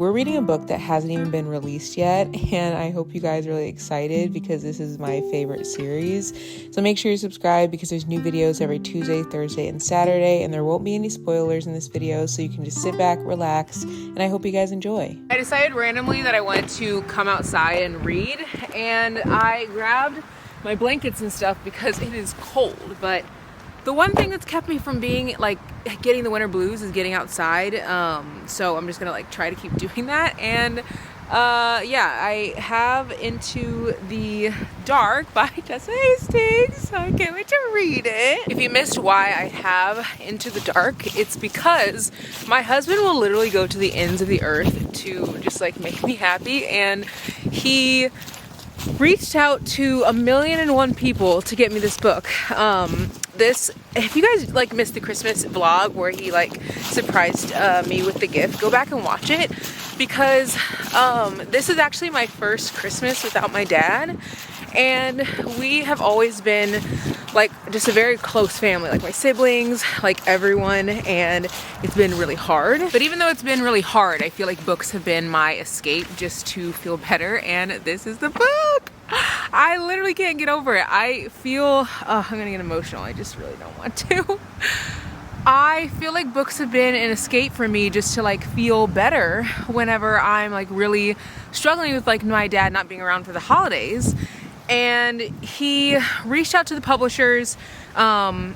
We're reading a book that hasn't even been released yet, and I hope you guys are really excited because this is my favorite series. So make sure you subscribe because there's new videos every Tuesday, Thursday, and Saturday, and there won't be any spoilers in this video, so you can just sit back, relax, and I hope you guys enjoy. I decided randomly that I wanted to come outside and read, and I grabbed my blankets and stuff because it is cold, but the one thing that's kept me from being getting the winter blues is getting outside. So I'm just gonna try to keep doing that. And yeah, I have Into the Dark by Jessa Hastings. I can't wait to read it. If you missed why I have Into the Dark, it's because my husband will literally go to the ends of the earth to just make me happy, and he reached out to 1,000,001 people to get me this book. If you guys missed the Christmas vlog where he surprised me with the gift, go back and watch it, because this is actually my first Christmas without my dad, and we have always been just a very close family, my siblings, everyone, and it's been really hard. But even though it's been really hard, I feel like books have been my escape just to feel better, and this is the book. I literally can't get over it. I feel, I'm gonna get emotional. I just really don't want to. I feel like books have been an escape for me just to feel better whenever I'm really struggling with my dad not being around for the holidays. And he reached out to the publishers. A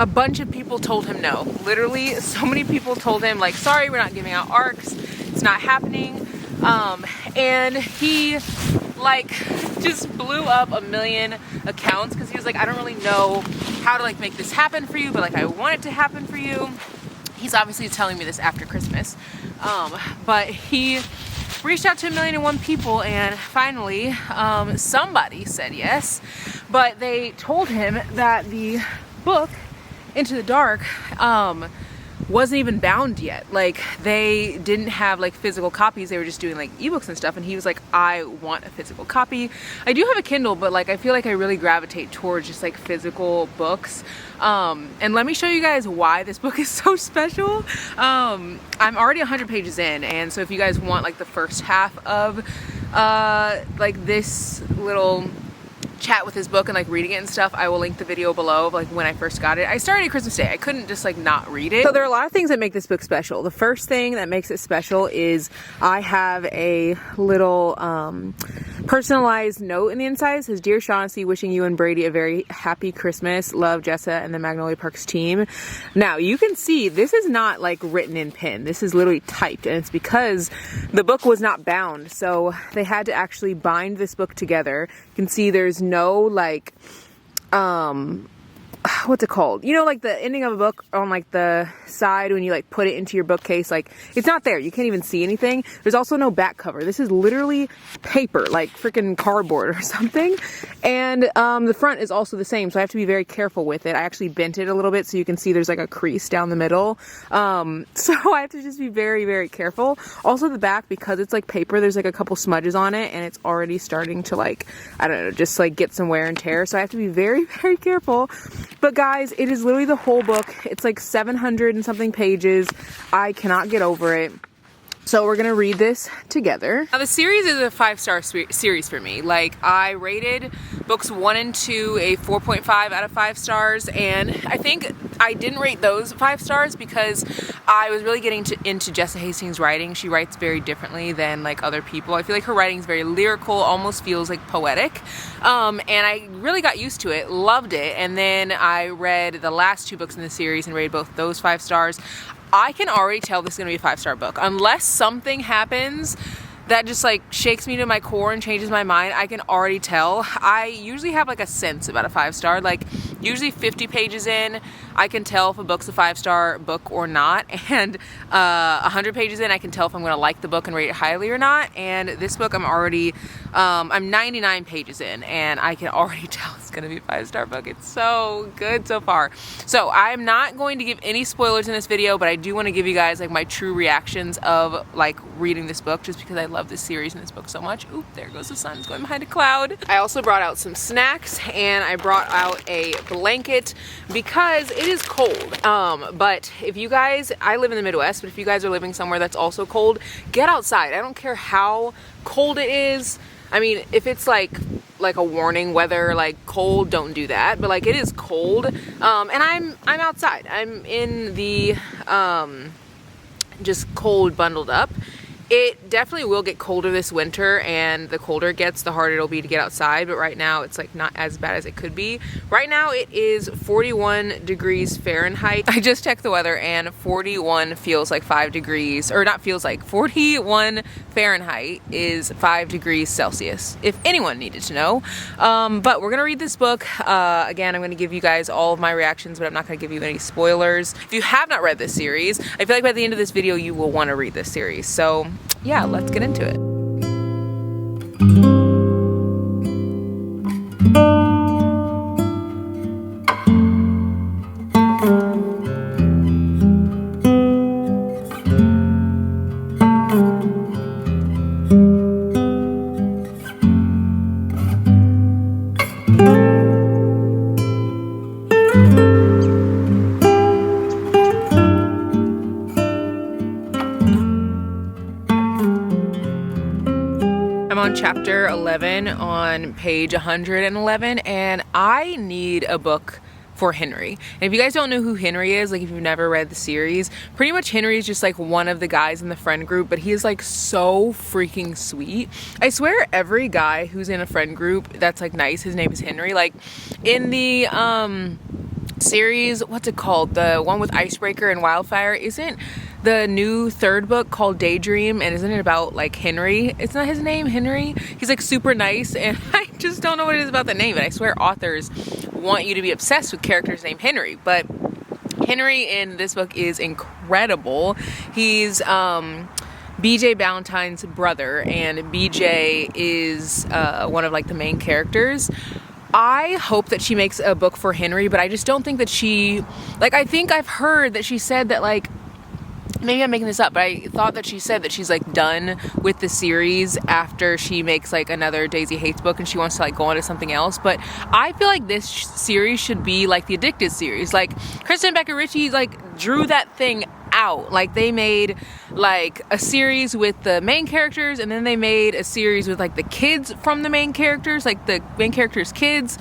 bunch of people told him no. Literally, so many people told him sorry, we're not giving out ARCs. It's not happening. And he just blew up 1,000,000 accounts because he was I don't really know how to make this happen for you, but I want it to happen for you. He's obviously telling me this after Christmas. But he reached out to 1,000,001 people, and finally somebody said yes, but they told him that the book Into the Dark wasn't even bound yet. They didn't have physical copies. They were just doing ebooks and stuff, and he was I want a physical copy. I do have a Kindle, but I feel I really gravitate towards just physical books. And let me show you guys why this book is so special. I'm already 100 pages in, and so if you guys want the first half of this little chat with his book and reading it and stuff, I will link the video below of when I first got it. I started Christmas Day. I couldn't just not read it. So there are a lot of things that make this book special. The first thing that makes it special is I have a little personalized note in the inside. It says, "Dear Shaughnessy, wishing you and Brady a very happy Christmas. Love, Jessa and the Magnolia Parks team." Now you can see this is not written in pen. This is literally typed, and it's because the book was not bound. So they had to actually bind this book together. You can see there's no what's it called? You know, the ending of a book on the side when you put it into your bookcase, it's not there. You can't even see anything. There's also no back cover. This is literally paper, freaking cardboard or something. And the front is also the same, so I have to be very careful with it. I actually bent it a little bit so you can see there's a crease down the middle. So I have to just be very, very careful. Also the back, because it's paper, there's a couple smudges on it, and it's already starting to I don't know, just get some wear and tear. So I have to be very, very careful. But guys, it is literally the whole book. It's 700 and something pages. I cannot get over it. So we're gonna read this together. Now the series is a 5-star series for me. I rated books 1 and 2 a 4.5 out of 5 stars, and I think I didn't rate those 5 stars because I was really getting into Jessa Hastings' writing. She writes very differently than other people. I feel her writing is very lyrical, almost feels poetic, and I really got used to it, loved it, and then I read the last 2 books in the series and rated both those 5 stars. I can already tell this is going to be a 5-star book. Unless something happens that just shakes me to my core and changes my mind, I can already tell. I usually have a sense about a 5-star. Usually 50 pages in, I can tell if a book's a 5-star book or not. And 100 pages in, I can tell if I'm going to like the book and rate it highly or not. And this book, I'm 99 pages in, and I can already tell it's going to be a 5-star book. It's so good so far. So I'm not going to give any spoilers in this video, but I do want to give you guys my true reactions of reading this book, just because I love this series and this book so much. Oop, there goes the sun. It's going behind a cloud. I also brought out some snacks, and I brought out a blanket because it is cold. But if you guys, I live in the Midwest, but if you guys are living somewhere that's also cold, get outside. I don't care how cold it is. I mean, if it's like a warning weather, like cold, don't do that. But like it is cold, and I'm outside. I'm in the just cold, bundled up. It definitely will get colder this winter, and the colder it gets, the harder it'll be to get outside. But right now, it's like not as bad as it could be. Right now, it is 41 degrees Fahrenheit. I just checked the weather, and 41 feels like 5 degrees, or not feels like, 41 Fahrenheit is 5 degrees Celsius, if anyone needed to know. But we're gonna read this book. Again, I'm gonna give you guys all of my reactions, but I'm not gonna give you any spoilers. If you have not read this series, I feel like by the end of this video, you will want to read this series. So yeah, let's get into it. I'm on chapter 11 on page 111, and I need a book for Henry. And if you guys don't know who Henry is, like if you've never read the series, pretty much Henry is just like one of the guys in the friend group, but he is like so freaking sweet. I swear every guy who's in a friend group that's like nice, his name is Henry. Like in the series, what's it called? The one with Icebreaker and Wildfire, isn't the new third book called Daydream, and isn't it about like Henry? It's not his name, Henry. He's like super nice, and I just don't know what it is about the name. And I swear authors want you to be obsessed with characters named Henry, but Henry in this book is incredible. He's BJ Ballantyne's brother, and BJ is one of like the main characters. I hope that she makes a book for Henry, but I just don't think that she, like, I think I've heard that she said that, like, maybe I'm making this up, but I thought that she said that she's like done with the series after she makes like another Daisy Hates book, and she wants to like go on to something else. But I feel like this series should be like the Addicted series. Like Kristen and Becca Ritchie like drew that thing out. Like they made like a series with the main characters, and then they made a series with like the kids from the main characters, like the main characters' kids.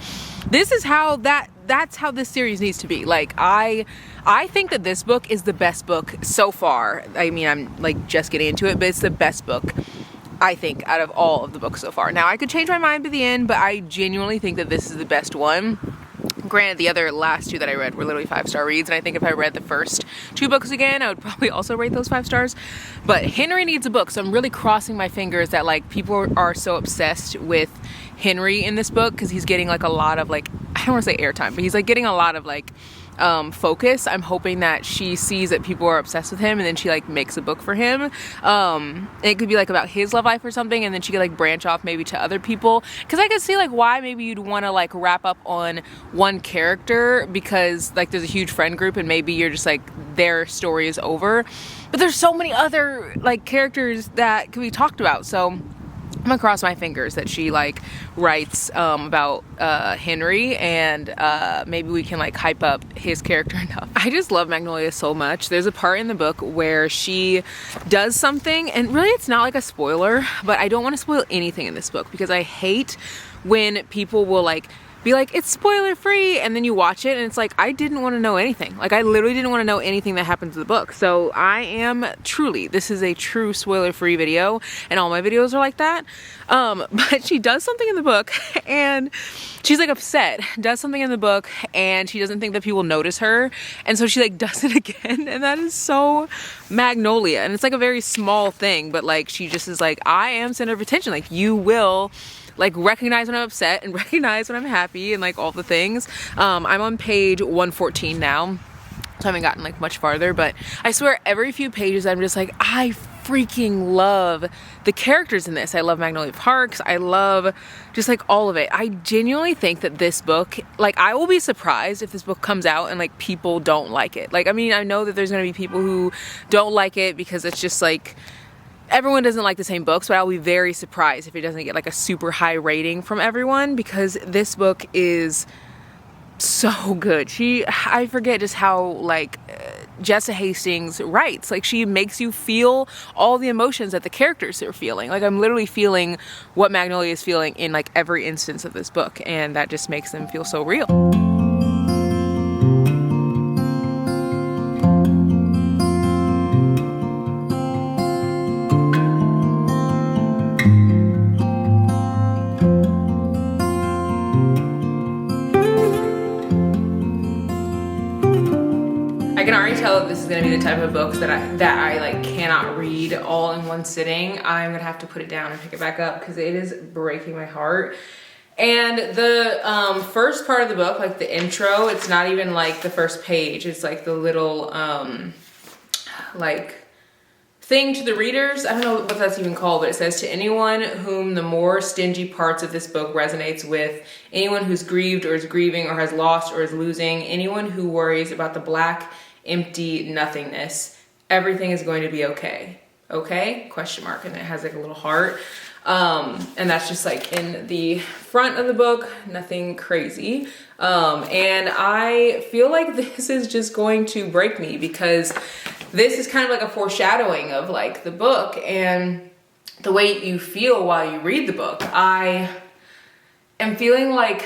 This is how that's how this series needs to be. Like I think that this book is the best book so far. I mean, I'm like just getting into it, but it's the best book I think out of all of the books so far. Now I could change my mind by the end, but I genuinely think that this is the best one. Granted, the other last two that I read were literally 5-star reads, and I think if I read the first 2 books again, I would probably also rate those 5 stars. But Henry needs a book, so I'm really crossing my fingers that like people are so obsessed with Henry in this book, because he's getting like a lot of like, I don't want to say airtime, but he's like getting a lot of like focus. I'm hoping that she sees that people are obsessed with him, and then she like makes a book for him. And it could be like about his love life or something, and then she could like branch off maybe to other people, because I could see like why maybe you'd want to like wrap up on one character, because like there's a huge friend group and maybe you're just like their story is over, but there's so many other like characters that could be talked about. So I'm gonna cross my fingers that she like writes about Henry, and maybe we can like hype up his character enough. I just love Magnolia so much. There's a part in the book where she does something, and really it's not like a spoiler, but I don't want to spoil anything in this book, because I hate when people will like be like, it's spoiler free, and then you watch it and it's like, I didn't want to know anything. Like I literally didn't want to know anything that happens in the book. So I am truly, this is a true spoiler free video, and all my videos are like that. But she does something in the book, and she's like upset, does something in the book, and she doesn't think that people notice her, and so she like does it again, and that is so Magnolia. And it's like a very small thing, but like she just is like, I am center of attention. Like you will like recognize when I'm upset and recognize when I'm happy and like all the things. I'm on page 114 now, so I haven't gotten like much farther, but I swear every few pages I'm just like, I freaking love the characters in this. I love Magnolia Parks. I love just like all of it. I genuinely think that this book, like I will be surprised if this book comes out and like people don't like it. Like, I mean, I know that there's gonna be people who don't like it because it's just like, everyone doesn't like the same books, but I'll be very surprised if it doesn't get like a super high rating from everyone, because this book is so good. I forget just how, like, Jessa Hastings writes. Like, she makes you feel all the emotions that the characters are feeling. Like, I'm literally feeling what Magnolia is feeling in, like, every instance of this book, and that just makes them feel so real. I can already tell that this is gonna be the type of books that I like cannot read all in one sitting. I'm gonna have to put it down and pick it back up because it is breaking my heart. And the first part of the book, like the intro, it's not even like the first page. It's like the little like thing to the readers. I don't know what that's even called, but it says, to anyone whom the more stingy parts of this book resonates with, anyone who's grieved or is grieving or has lost or is losing, anyone who worries about the black, empty nothingness, everything is going to be okay. Okay? Question mark. And it has like a little heart. And that's just like in the front of the book, nothing crazy. And I feel like this is just going to break me because this is kind of like a foreshadowing of like the book and the way you feel while you read the book. I am feeling like,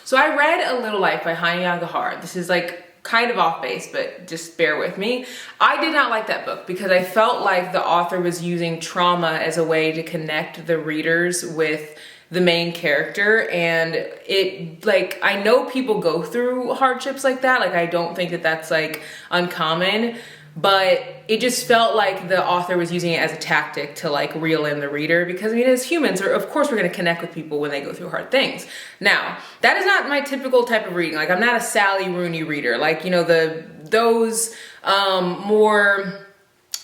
so I read A Little Life by Hani Yagahar. This is like kind of off base, but just bear with me. I did not like that book because I felt like the author was using trauma as a way to connect the readers with the main character. And it, like, I know people go through hardships like that. Like, I don't think that that's like uncommon, but it just felt like the author was using it as a tactic to like reel in the reader, because I mean, as humans, of course we're going to connect with people when they go through hard things. Now, that is not my typical type of reading. Like, I'm not a Sally Rooney reader. Like, you know, those more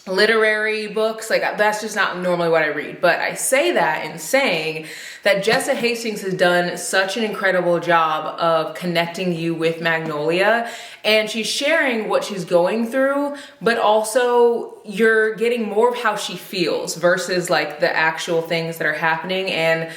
literary books, like that's just not normally what I read. But I say that in saying that Jessa Hastings has done such an incredible job of connecting you with Magnolia, and she's sharing what she's going through, but also you're getting more of how she feels versus like the actual things that are happening. And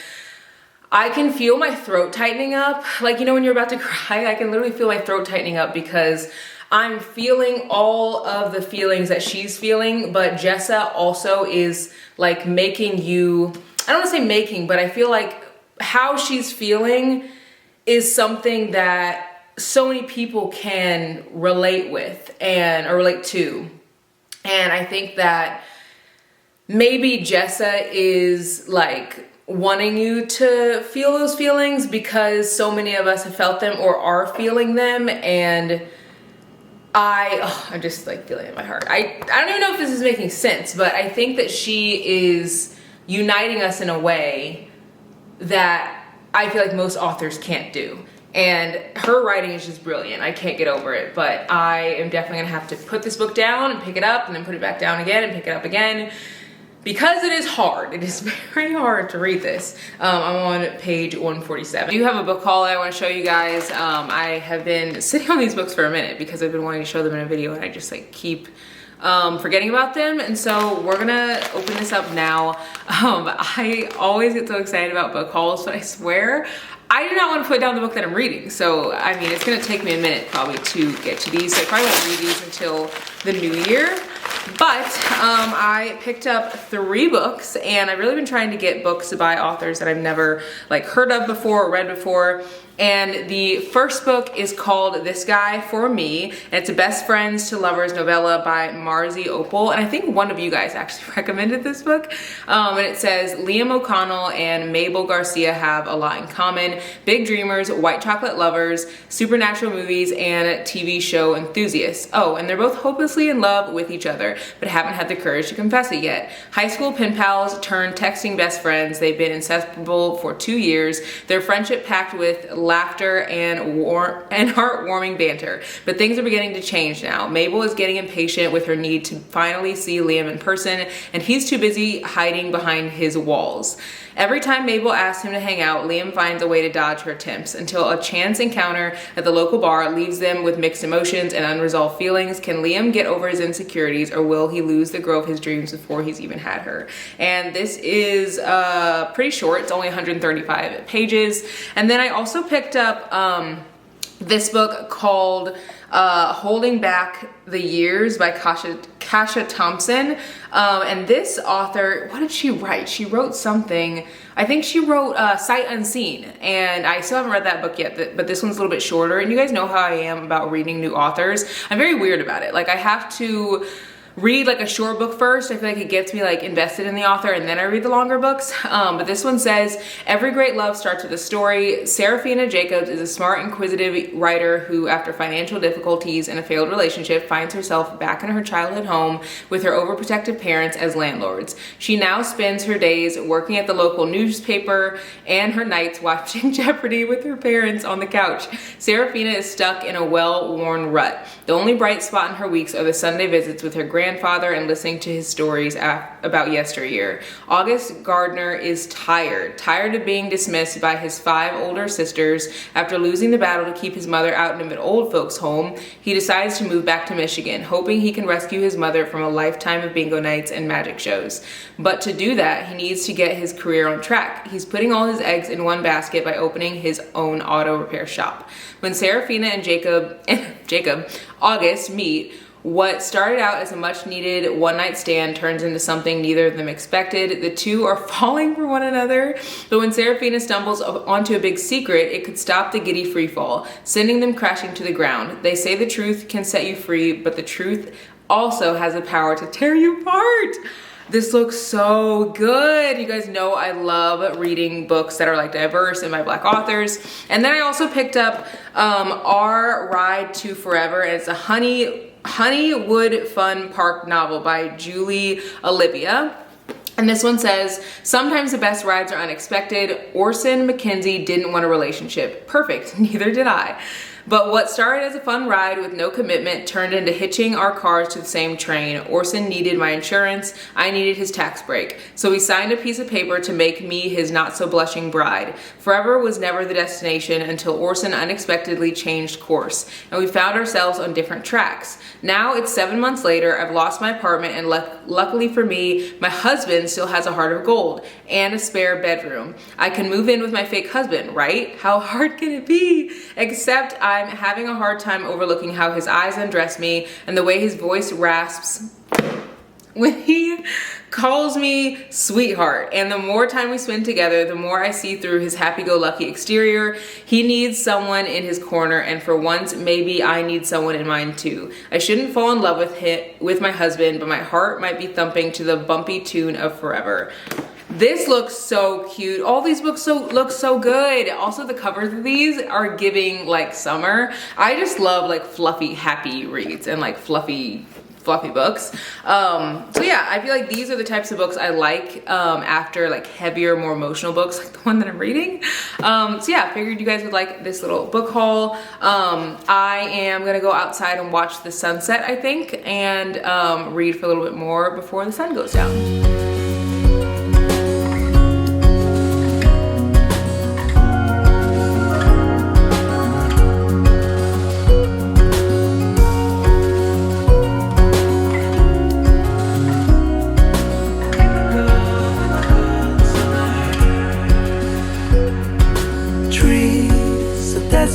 I can feel my throat tightening up. Like, you know, when you're about to cry, I can literally feel my throat tightening up because I'm feeling all of the feelings that she's feeling, but Jessa also is like making you, I don't want to say making, but I feel like how she's feeling is something that so many people can relate with or relate to. And I think that maybe Jessa is like wanting you to feel those feelings because so many of us have felt them or are feeling them. And I'm just like feeling it in my heart. I don't even know if this is making sense, but I think that she is uniting us in a way that I feel like most authors can't do. And her writing is just brilliant. I can't get over it, but I am definitely gonna have to put this book down and pick it up and then put it back down again and pick it up again, because it is hard. It is very hard to read this. I'm on page 147. I do have a book haul I want to show you guys. I have been sitting on these books for a minute because I've been wanting to show them in a video and I just like keep forgetting about them. And so we're gonna open this up now. I always get so excited about book hauls, but I swear I do not want to put down the book that I'm reading. So, I mean, it's gonna take me a minute probably to get to these. So I probably won't read these until the new year. But I picked up 3 books, and I've really been trying to get books by authors that I've never like heard of before or read before. And the first book is called This Guy for Me, and it's a best friends to lovers novella by Marzi Opal. And I think one of you guys actually recommended this book. And it says, Liam O'Connell and Mabel Garcia have a lot in common: big dreamers, white chocolate lovers, supernatural movies, and TV show enthusiasts. Oh, and they're both hopelessly in love with each other, but haven't had the courage to confess it yet. High school pen pals turned texting best friends. They've been inseparable for 2 years. Their friendship packed with laughter and heartwarming banter. But things are beginning to change now. Mabel is getting impatient with her need to finally see Liam in person, and he's too busy hiding behind his walls. Every time Mabel asks him to hang out, Liam finds a way to dodge her attempts, until a chance encounter at the local bar leaves them with mixed emotions and unresolved feelings. Can Liam get over his insecurities, or will he lose the girl of his dreams before he's even had her? And this is pretty short. It's only 135 pages. And then I also picked up this book called Holding Back the Years by Kasha Thompson. And this author, what did she write? She wrote something. I think she wrote Sight Unseen, and I still haven't read that book yet, but this one's a little bit shorter. And you guys know how I am about reading new authors. I'm very weird about it. Like, I have to read like a short book first. I feel like it gets me like invested in the author, and then I read the longer books. But this one says, every great love starts with a story. Serafina Jacobs is a smart, inquisitive writer who, after financial difficulties and a failed relationship, finds herself back in her childhood home with her overprotective parents as landlords. She now spends her days working at the local newspaper and her nights watching Jeopardy with her parents on the couch. Serafina is stuck in a well-worn rut. The only bright spot in her weeks are the Sunday visits with her grandfather and listening to his stories about yesteryear. August Gardner is tired of being dismissed by his 5 older sisters. After losing the battle to keep his mother out in an old folks home, he decides to move back to Michigan, hoping he can rescue his mother from a lifetime of bingo nights and magic shows. But to do that, he needs to get his career on track. He's putting all his eggs in one basket by opening his own auto repair shop. When Serafina and August meet, what started out as a much needed one-night stand turns into something neither of them expected. The two are falling for one another, but when Serafina stumbles onto a big secret, it could stop the giddy freefall, sending them crashing to the ground. They say the truth can set you free, but the truth also has the power to tear you apart. This looks so good. You guys know I love reading books that are like diverse and by Black authors. And then I also picked up Our Ride to Forever, and it's a Honeywood Fun Park novel by Julie Olivia. And this one says, sometimes the best rides are unexpected. Orson McKenzie didn't want a relationship. Perfect, neither did I. But what started as a fun ride with no commitment turned into hitching our cars to the same train. Orson needed my insurance, I needed his tax break. So we signed a piece of paper to make me his not-so-blushing bride. Forever was never the destination until Orson unexpectedly changed course, and we found ourselves on different tracks. Now it's 7 months later, I've lost my apartment, and luckily for me, my husband still has a heart of gold and a spare bedroom. I can move in with my fake husband, right? How hard can it be? Except I'm having a hard time overlooking how his eyes undress me and the way his voice rasps when he calls me sweetheart. And the more time we spend together, the more I see through his happy-go-lucky exterior. He needs someone in his corner, and for once, maybe I need someone in mine too. I shouldn't fall in love with my husband, but my heart might be thumping to the bumpy tune of Forever. This looks so cute. All these books look so good. Also, the covers of these are giving like summer. I just love like fluffy, happy reads and like fluffy books. So yeah, I feel like these are the types of books I like after like heavier, more emotional books like the one that I'm reading. So yeah, I figured you guys would like this little book haul. I am gonna go outside and watch the sunset, I think, and read for a little bit more before the sun goes down.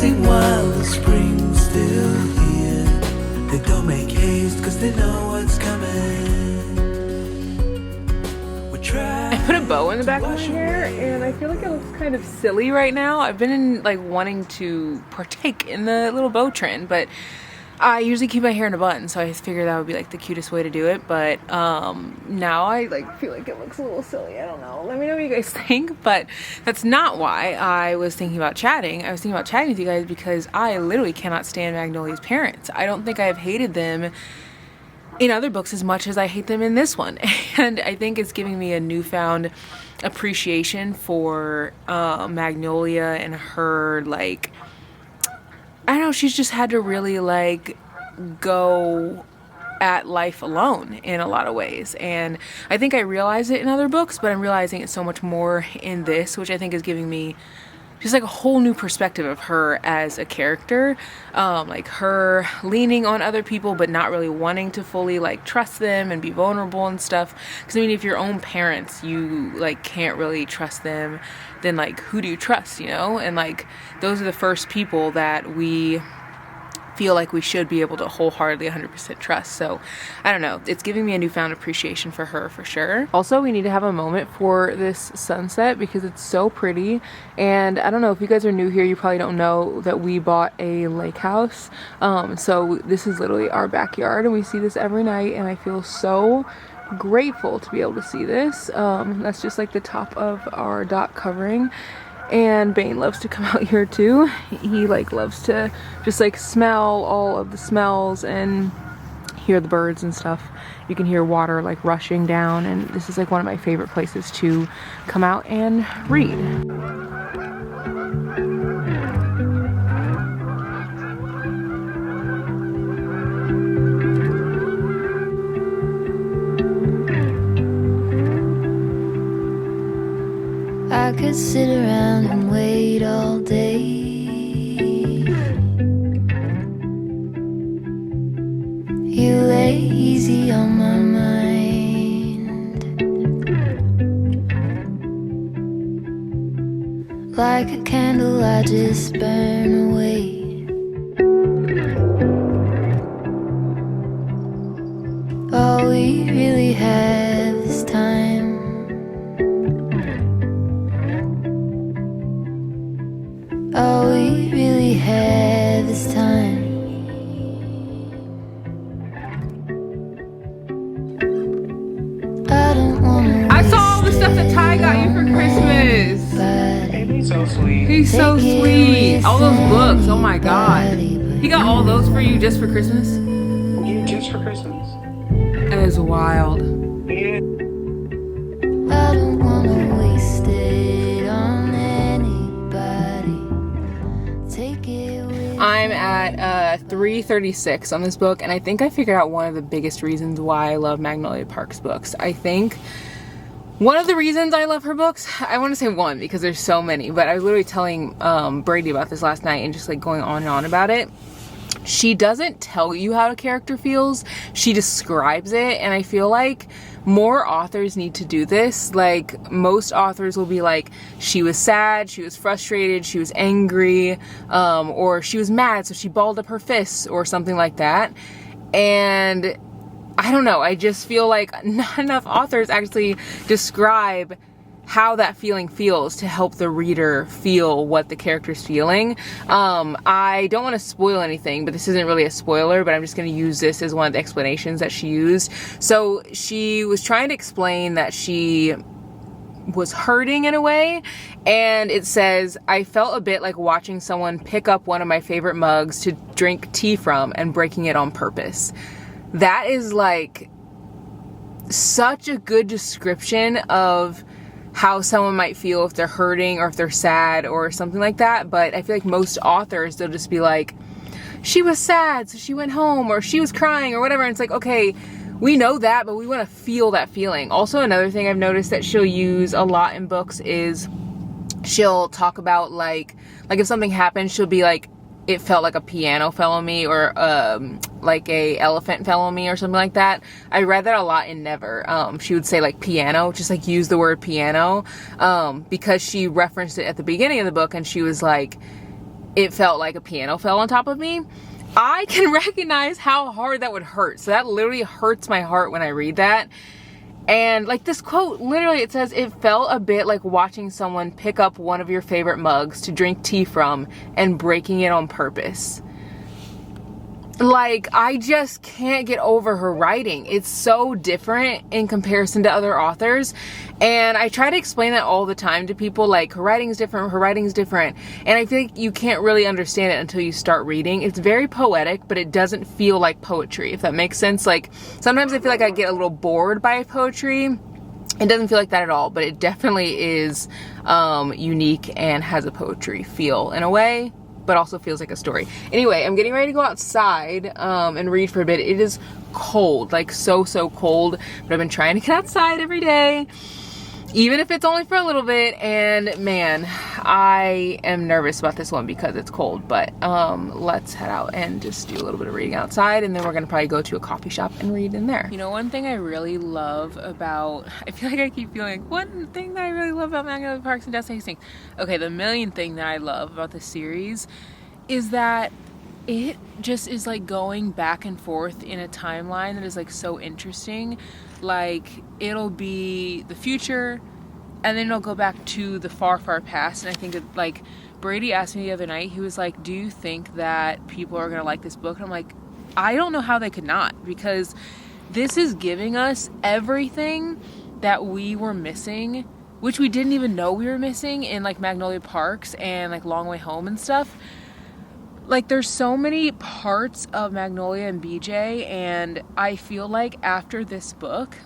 While the spring's still here, they don't make haste because they know what's coming. I put a bow in the back of my hair and I feel like it looks kind of silly right now. I've been like wanting to partake in the little bow trend, but I usually keep my hair in a bun, so I figured that would be like the cutest way to do it. But now I like feel like it looks a little silly. I don't know. Let me know what you guys think. But that's not why I was thinking about chatting. I was thinking about chatting with you guys because I literally cannot stand Magnolia's parents. I don't think I have hated them in other books as much as I hate them in this one. And I think it's giving me a newfound appreciation for Magnolia and her like, I don't know, she's just had to really like go at life alone in a lot of ways. And I think I realize it in other books, but I'm realizing it so much more in this, which I think is giving me just like a whole new perspective of her as a character, like her leaning on other people but not really wanting to fully like trust them and be vulnerable and stuff. Because I mean, if your own parents, you like can't really trust them, then like who do you trust, you know? And like those are the first people that we feel like we should be able to wholeheartedly 100% trust. So I don't know, it's giving me a newfound appreciation for her for sure. Also, we need to have a moment for this sunset because it's so pretty. And I don't know, if you guys are new here, you probably don't know that we bought a lake house. So this is literally our backyard and we see this every night, and I feel so grateful to be able to see this. That's just like the top of our dock covering. And Bane loves to come out here too. He like loves to just like smell all of the smells and hear the birds and stuff. You can hear water like rushing down, and this is like one of my favorite places to come out and read. I could sit around and wait all day. You lay easy on my mind, like a candle I just burn away. All we really have is time. All we really have is time. I don't wanna. I saw all the stuff that Ty got you for Christmas. He's so sweet. He's so sweet. All those books, oh my god. He got all those for you just for Christmas? Just for Christmas. That is wild. Yeah. I don't wanna waste it on anybody. Take it with I'm at 336 on this book, and I think I figured out one of the biggest reasons why I love Magnolia Park's books. I think one of the reasons I love her books, I want to say one because there's so many, but I was literally telling Brady about this last night and just like going on and on about it. She doesn't tell you how a character feels, she describes it, and I feel like more authors need to do this. Like, most authors will be like, she was sad, she was frustrated, she was angry, or she was mad, so she balled up her fists, or something like that. And I don't know, I just feel like not enough authors actually describe how that feeling feels to help the reader feel what the character's feeling. I don't want to spoil anything, but this isn't really a spoiler, but I'm just going to use this as one of the explanations that she used. So she was trying to explain that she was hurting in a way, and it says, I felt a bit like watching someone pick up one of my favorite mugs to drink tea from and breaking it on purpose. That is like such a good description of how someone might feel if they're hurting or if they're sad or something like that. But I feel like most authors, they'll just be like, she was sad, so she went home, or she was crying or whatever. And it's like, okay, we know that, but we want to feel that feeling. Also, another thing I've noticed that she'll use a lot in books is she'll talk about like if something happens, she'll be like, it felt like a piano fell on me, or like a elephant fell on me, or something like that. I read that a lot in Never. She would say like piano, just like use the word piano, because she referenced it at the beginning of the book, and she was like, it felt like a piano fell on top of me. I can recognize how hard that would hurt. So that literally hurts my heart when I read that. And like this quote, literally it says, it felt a bit like watching someone pick up one of your favorite mugs to drink tea from and breaking it on purpose. Like, I just can't get over her writing. It's so different in comparison to other authors. And I try to explain that all the time to people, like, her writing's different, her writing's different. And I think you can't really understand it until you start reading. It's very poetic, but it doesn't feel like poetry, if that makes sense. Like, sometimes I feel like I get a little bored by poetry. It doesn't feel like that at all, but it definitely is unique and has a poetry feel in a way, but also feels like a story. Anyway, I'm getting ready to go outside and read for a bit. It is cold, like so cold, but I've been trying to get outside every day. even if it's only for a little bit. And man, I am nervous about this one because it's cold, but let's head out and just do a little bit of reading outside, and then we're gonna probably go to a coffee shop and read in there. You know, one thing I really love about, I feel like I keep feeling like, one thing that I really love about Magnolia Parks and Destination Hastings. Okay, the million thing that I love about this series is that it just is like going back and forth in a timeline that is like so interesting. Like, it'll be the future, and then it'll go back to the far, far past. And I think that, like, Brady asked me the other night, he was like, do you think that people are gonna like this book? And I'm like, I don't know how they could not, because this is giving us everything that we were missing, which we didn't even know we were missing in like Magnolia Parks and like Long Way Home and stuff. Like, there's so many parts of Magnolia and BJ, and I feel like after this book,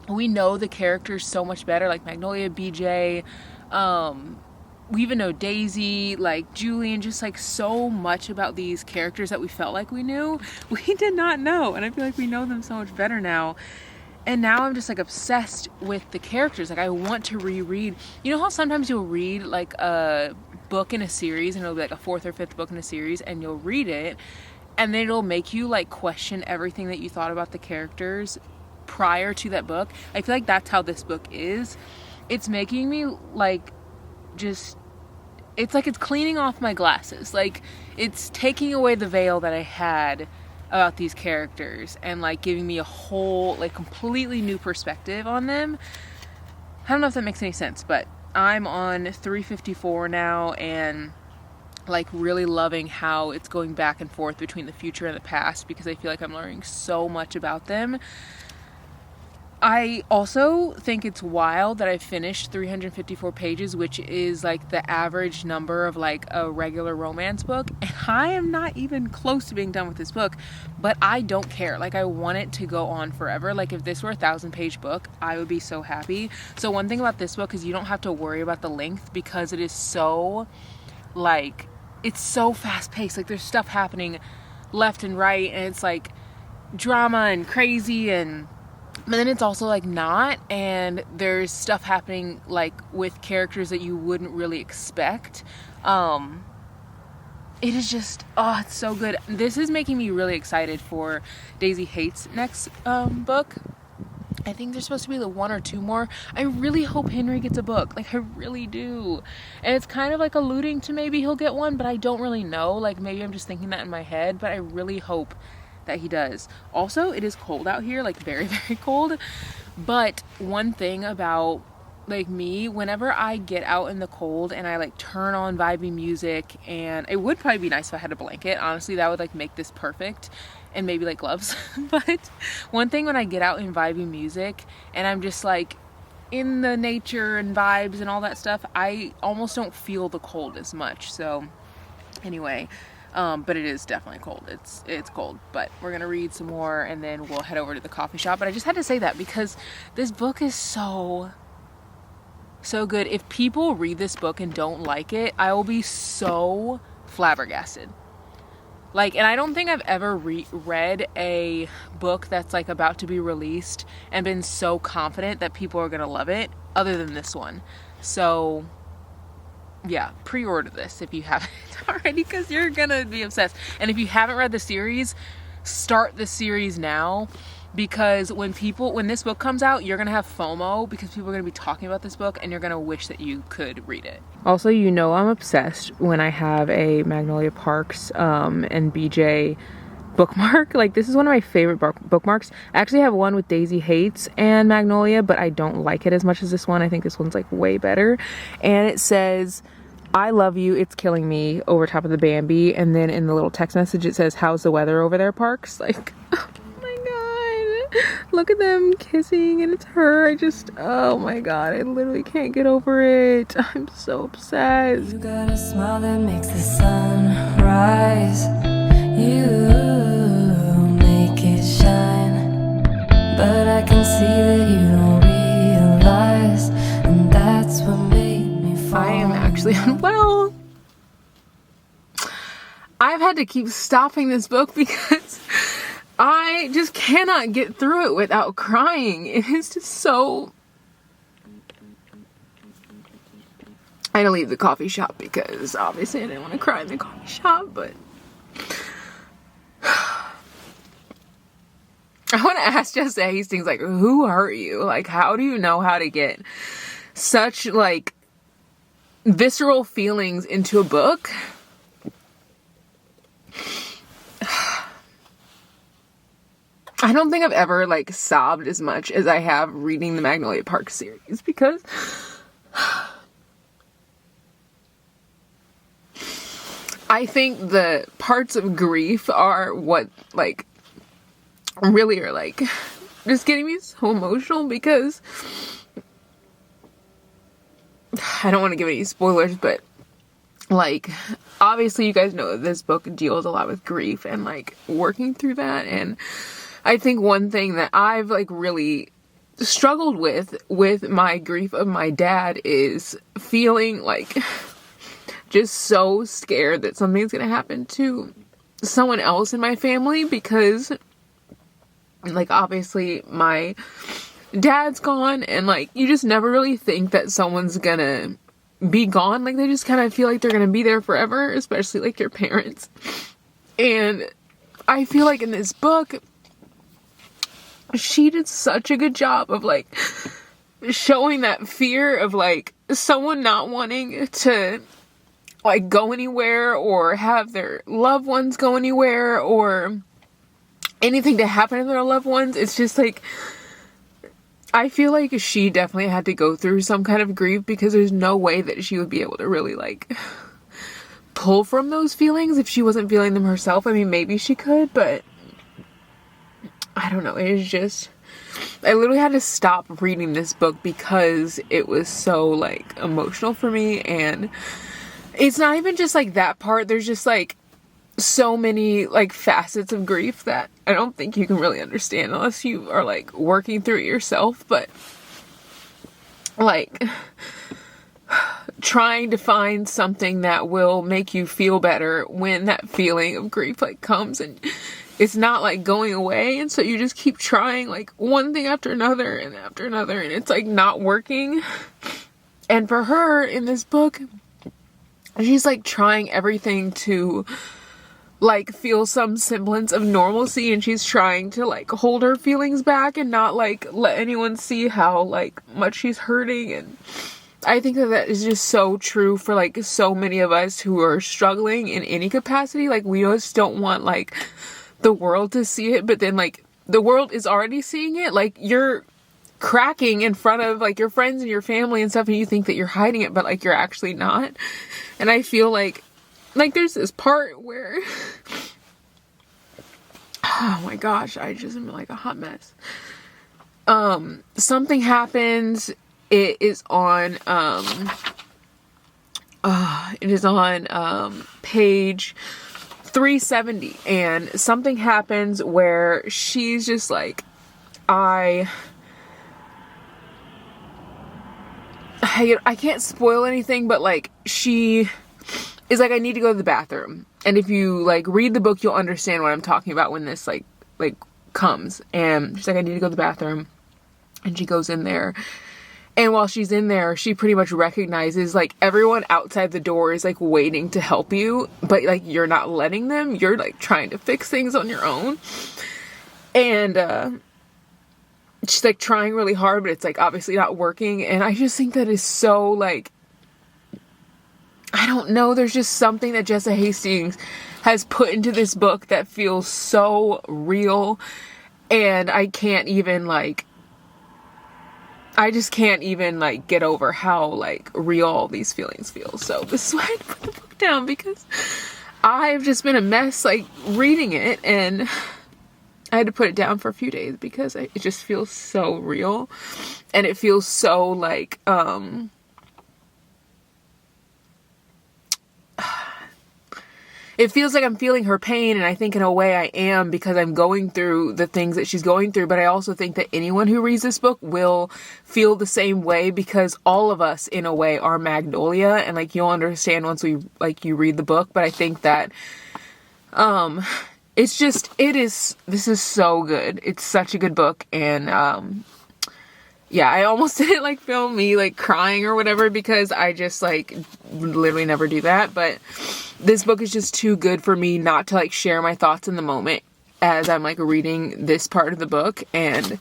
we know the characters so much better, like Magnolia, BJ, we even know Daisy, like Julian, just like so much about these characters that we felt like we knew. We did not know, and I feel like we know them so much better now. And now I'm just like obsessed with the characters. Like, I want to reread. You know how sometimes you'll read like a book in a series, and it'll be like a 4th or 5th book in a series, and you'll read it, and then it'll make you like question everything that you thought about the characters prior to that book. I feel like that's how this book is. It's making me like, just, it's like it's cleaning off my glasses. Like, it's taking away the veil that I had about these characters and like giving me a whole like completely new perspective on them. I don't know if that makes any sense, but I'm on 354 now, and like really loving how it's going back and forth between the future and the past, because I feel like I'm learning so much about them. I also think it's wild that I finished 354 pages, which is like the average number of like a regular romance book. And I am not even close to being done with this book, but I don't care. Like, I want it to go on forever. Like, if this were a 1,000-page book, I would be so happy. So one thing about this book is you don't have to worry about the length, because it is so like, it's so fast paced. Like, there's stuff happening left and right, and it's like drama and crazy, and but then it's also like not, and there's stuff happening like with characters that you wouldn't really expect. It is just, oh, it's so good. This is making me really excited for Daisy Hate's next book. I think there's supposed to be the 1 or 2 more. I really hope Henry gets a book. Like, I really do. And it's kind of like alluding to maybe he'll get one, but I don't really know. Like, maybe I'm just thinking that in my head, but I really hope that he does. Also, it is cold out here, like very, very cold. But one thing about like me, whenever I get out in the cold and I like turn on vibey music, and it would probably be nice if I had a blanket. Honestly, that would like make this perfect, and maybe like gloves. But one thing, when I get out in vibey music and I'm just like in the nature and vibes and all that stuff, I almost don't feel the cold as much. So anyway, but it is definitely cold. It's cold, but we're gonna read some more and then we'll head over to the coffee shop. But I just had to say that because this book is so good. If people read this book and don't like it, I will be so flabbergasted. Like, and I don't think I've ever read a book that's like about to be released and been so confident that people are gonna love it, other than this one. So yeah, pre-order this if you haven't already, because you're gonna be obsessed. And if you haven't read the series, start the series now, because when this book comes out, you're gonna have FOMO because people are gonna be talking about this book and you're gonna wish that you could read it. Also, you know I'm obsessed when I have a Magnolia Parks and BJ bookmark. Like, this is one of my favorite bookmarks. I actually have one with Daisy Hates and Magnolia, but I don't like it as much as this one. I think this one's like way better. And it says, "I love you, it's killing me," over top of the Bambi, and then in the little text message it says, "How's the weather over there, Parks?" Like, oh my god, look at them kissing, and it's her. Oh my god, I literally can't get over it. I'm so obsessed. You got a smile that makes the sun rise. You make it shine, but I can see that you don't realize, and that's what made me fall. I am actually unwell. I've had to keep stopping this book because I just cannot get through it without crying. It is just so I had to leave the coffee shop because obviously I didn't want to cry in the coffee shop, but I want to ask Jessica Hastings, like, who hurt you? Like, how do you know how to get such, like, visceral feelings into a book? I don't think I've ever, like, sobbed as much as I have reading the Magnolia Park series, because I think the parts of grief are what, like, really are, like, just getting me so emotional, because I don't want to give any spoilers, but, like, obviously you guys know that this book deals a lot with grief and, like, working through that. And I think one thing that I've, like, really struggled with my grief of my dad is feeling, like, just so scared that something's gonna happen to someone else in my family, because, like, obviously my dad's gone, and, like, you just never really think that someone's gonna be gone. Like, they just kind of feel like they're gonna be there forever, especially, like, your parents. And I feel like in this book, she did such a good job of, like, showing that fear of, like, someone not wanting to, like, go anywhere or have their loved ones go anywhere or anything to happen to their loved ones. It's just, like, I feel like she definitely had to go through some kind of grief, because there's no way that she would be able to really, like, pull from those feelings if she wasn't feeling them herself. I mean, maybe she could, but I don't know. It was just, I literally had to stop reading this book because it was so, like, emotional for me. And it's not even just, like, that part. There's just, like, so many, like, facets of grief that I don't think you can really understand unless you are, like, working through it yourself. But, like, trying to find something that will make you feel better when that feeling of grief, like, comes, and it's not, like, going away, and so you just keep trying, like, one thing after another and after another, and it's, like, not working. And for her in this book, she's, like, trying everything to, like, feel some semblance of normalcy, and she's trying to, like, hold her feelings back and not, like, let anyone see how, like, much she's hurting. And I think that that is just so true for, like, so many of us who are struggling in any capacity. Like, we just don't want, like, the world to see it, but then, like, the world is already seeing it. Like, you're cracking in front of, like, your friends and your family and stuff, and you think that you're hiding it, but, like, you're actually not. And I feel like there's this part where oh my gosh, I just am, like, a hot mess. Something happens. It is on page 370, and something happens where she's just like, I can't spoil anything, but, like, she is like, I need to go to the bathroom. And if you, like, read the book, you'll understand what I'm talking about when this, like comes. And she's like, I need to go to the bathroom. And she goes in there. And while she's in there, she pretty much recognizes, like, everyone outside the door is, like, waiting to help you, but, like, you're not letting them. You're, like, trying to fix things on your own. And, she's, like, trying really hard, but it's, like, obviously not working. And I just think that is so, like, I don't know, there's just something that Jessica Hastings has put into this book that feels so real. And I can't even, like, I just can't even, like, get over how, like, real all these feelings feel. So this is why I put the book down, because I've just been a mess, like, reading it, and I had to put it down for a few days because it just feels so real. And it feels so, like, it feels like I'm feeling her pain, and I think in a way I am, because I'm going through the things that she's going through. But I also think that anyone who reads this book will feel the same way, because all of us in a way are Magnolia, and, like, you'll understand once you read the book. But I think that this is so good. It's such a good book, and yeah, I almost didn't like film me like crying or whatever because I just like literally never do that. But this book is just too good for me not to like share my thoughts in the moment as I'm like reading this part of the book. And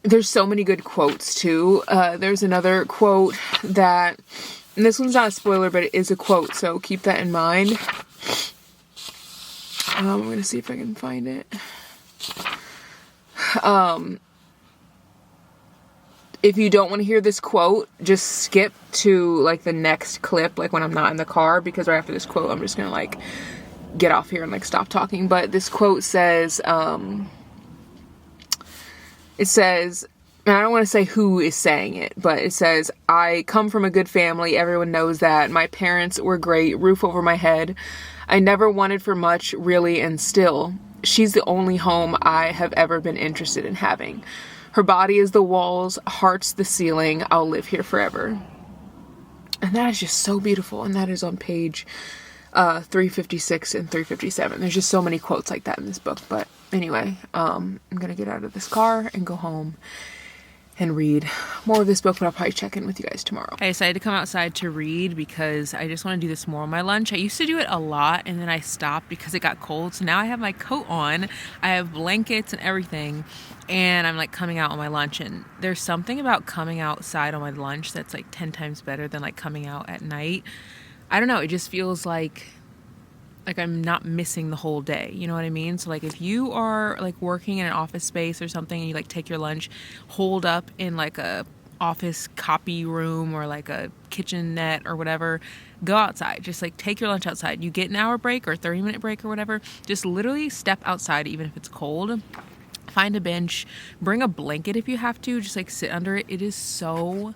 there's so many good quotes too. There's another quote that, and this one's not a spoiler, but it is a quote, so keep that in mind. I'm gonna see if I can find it. If you don't want to hear this quote, just skip to like the next clip, like when I'm not in the car, because right after this quote, I'm just gonna like get off here and like stop talking. But this quote says, it says, and I don't want to say who is saying it, but it says, I come from a good family. Everyone knows that. My parents were great, roof over my head. I never wanted for much, really, and still, she's the only home I have ever been interested in having. Her body is the walls, heart's the ceiling. I'll live here forever. And that is just so beautiful. And that is on page 356 and 357. There's just so many quotes like that in this book. But anyway, I'm going to get out of this car and go home and read more of this book, but I'll probably check in with you guys tomorrow. I decided to come outside to read because I just want to do this more on my lunch. I used to do it a lot and then I stopped because it got cold. So now I have my coat on, I have blankets and everything, and I'm like coming out on my lunch. And there's something about coming outside on my lunch that's like 10 times better than like coming out at night. I don't know, it just feels like I'm not missing the whole day, you know what I mean? So like if you are like working in an office space or something and you like take your lunch, hold up in like a office copy room or like a kitchenette or whatever, go outside. Just like take your lunch outside. You get an hour break or 30-minute break or whatever, just literally step outside even if it's cold. Find a bench, bring a blanket if you have to, just like sit under it. It is so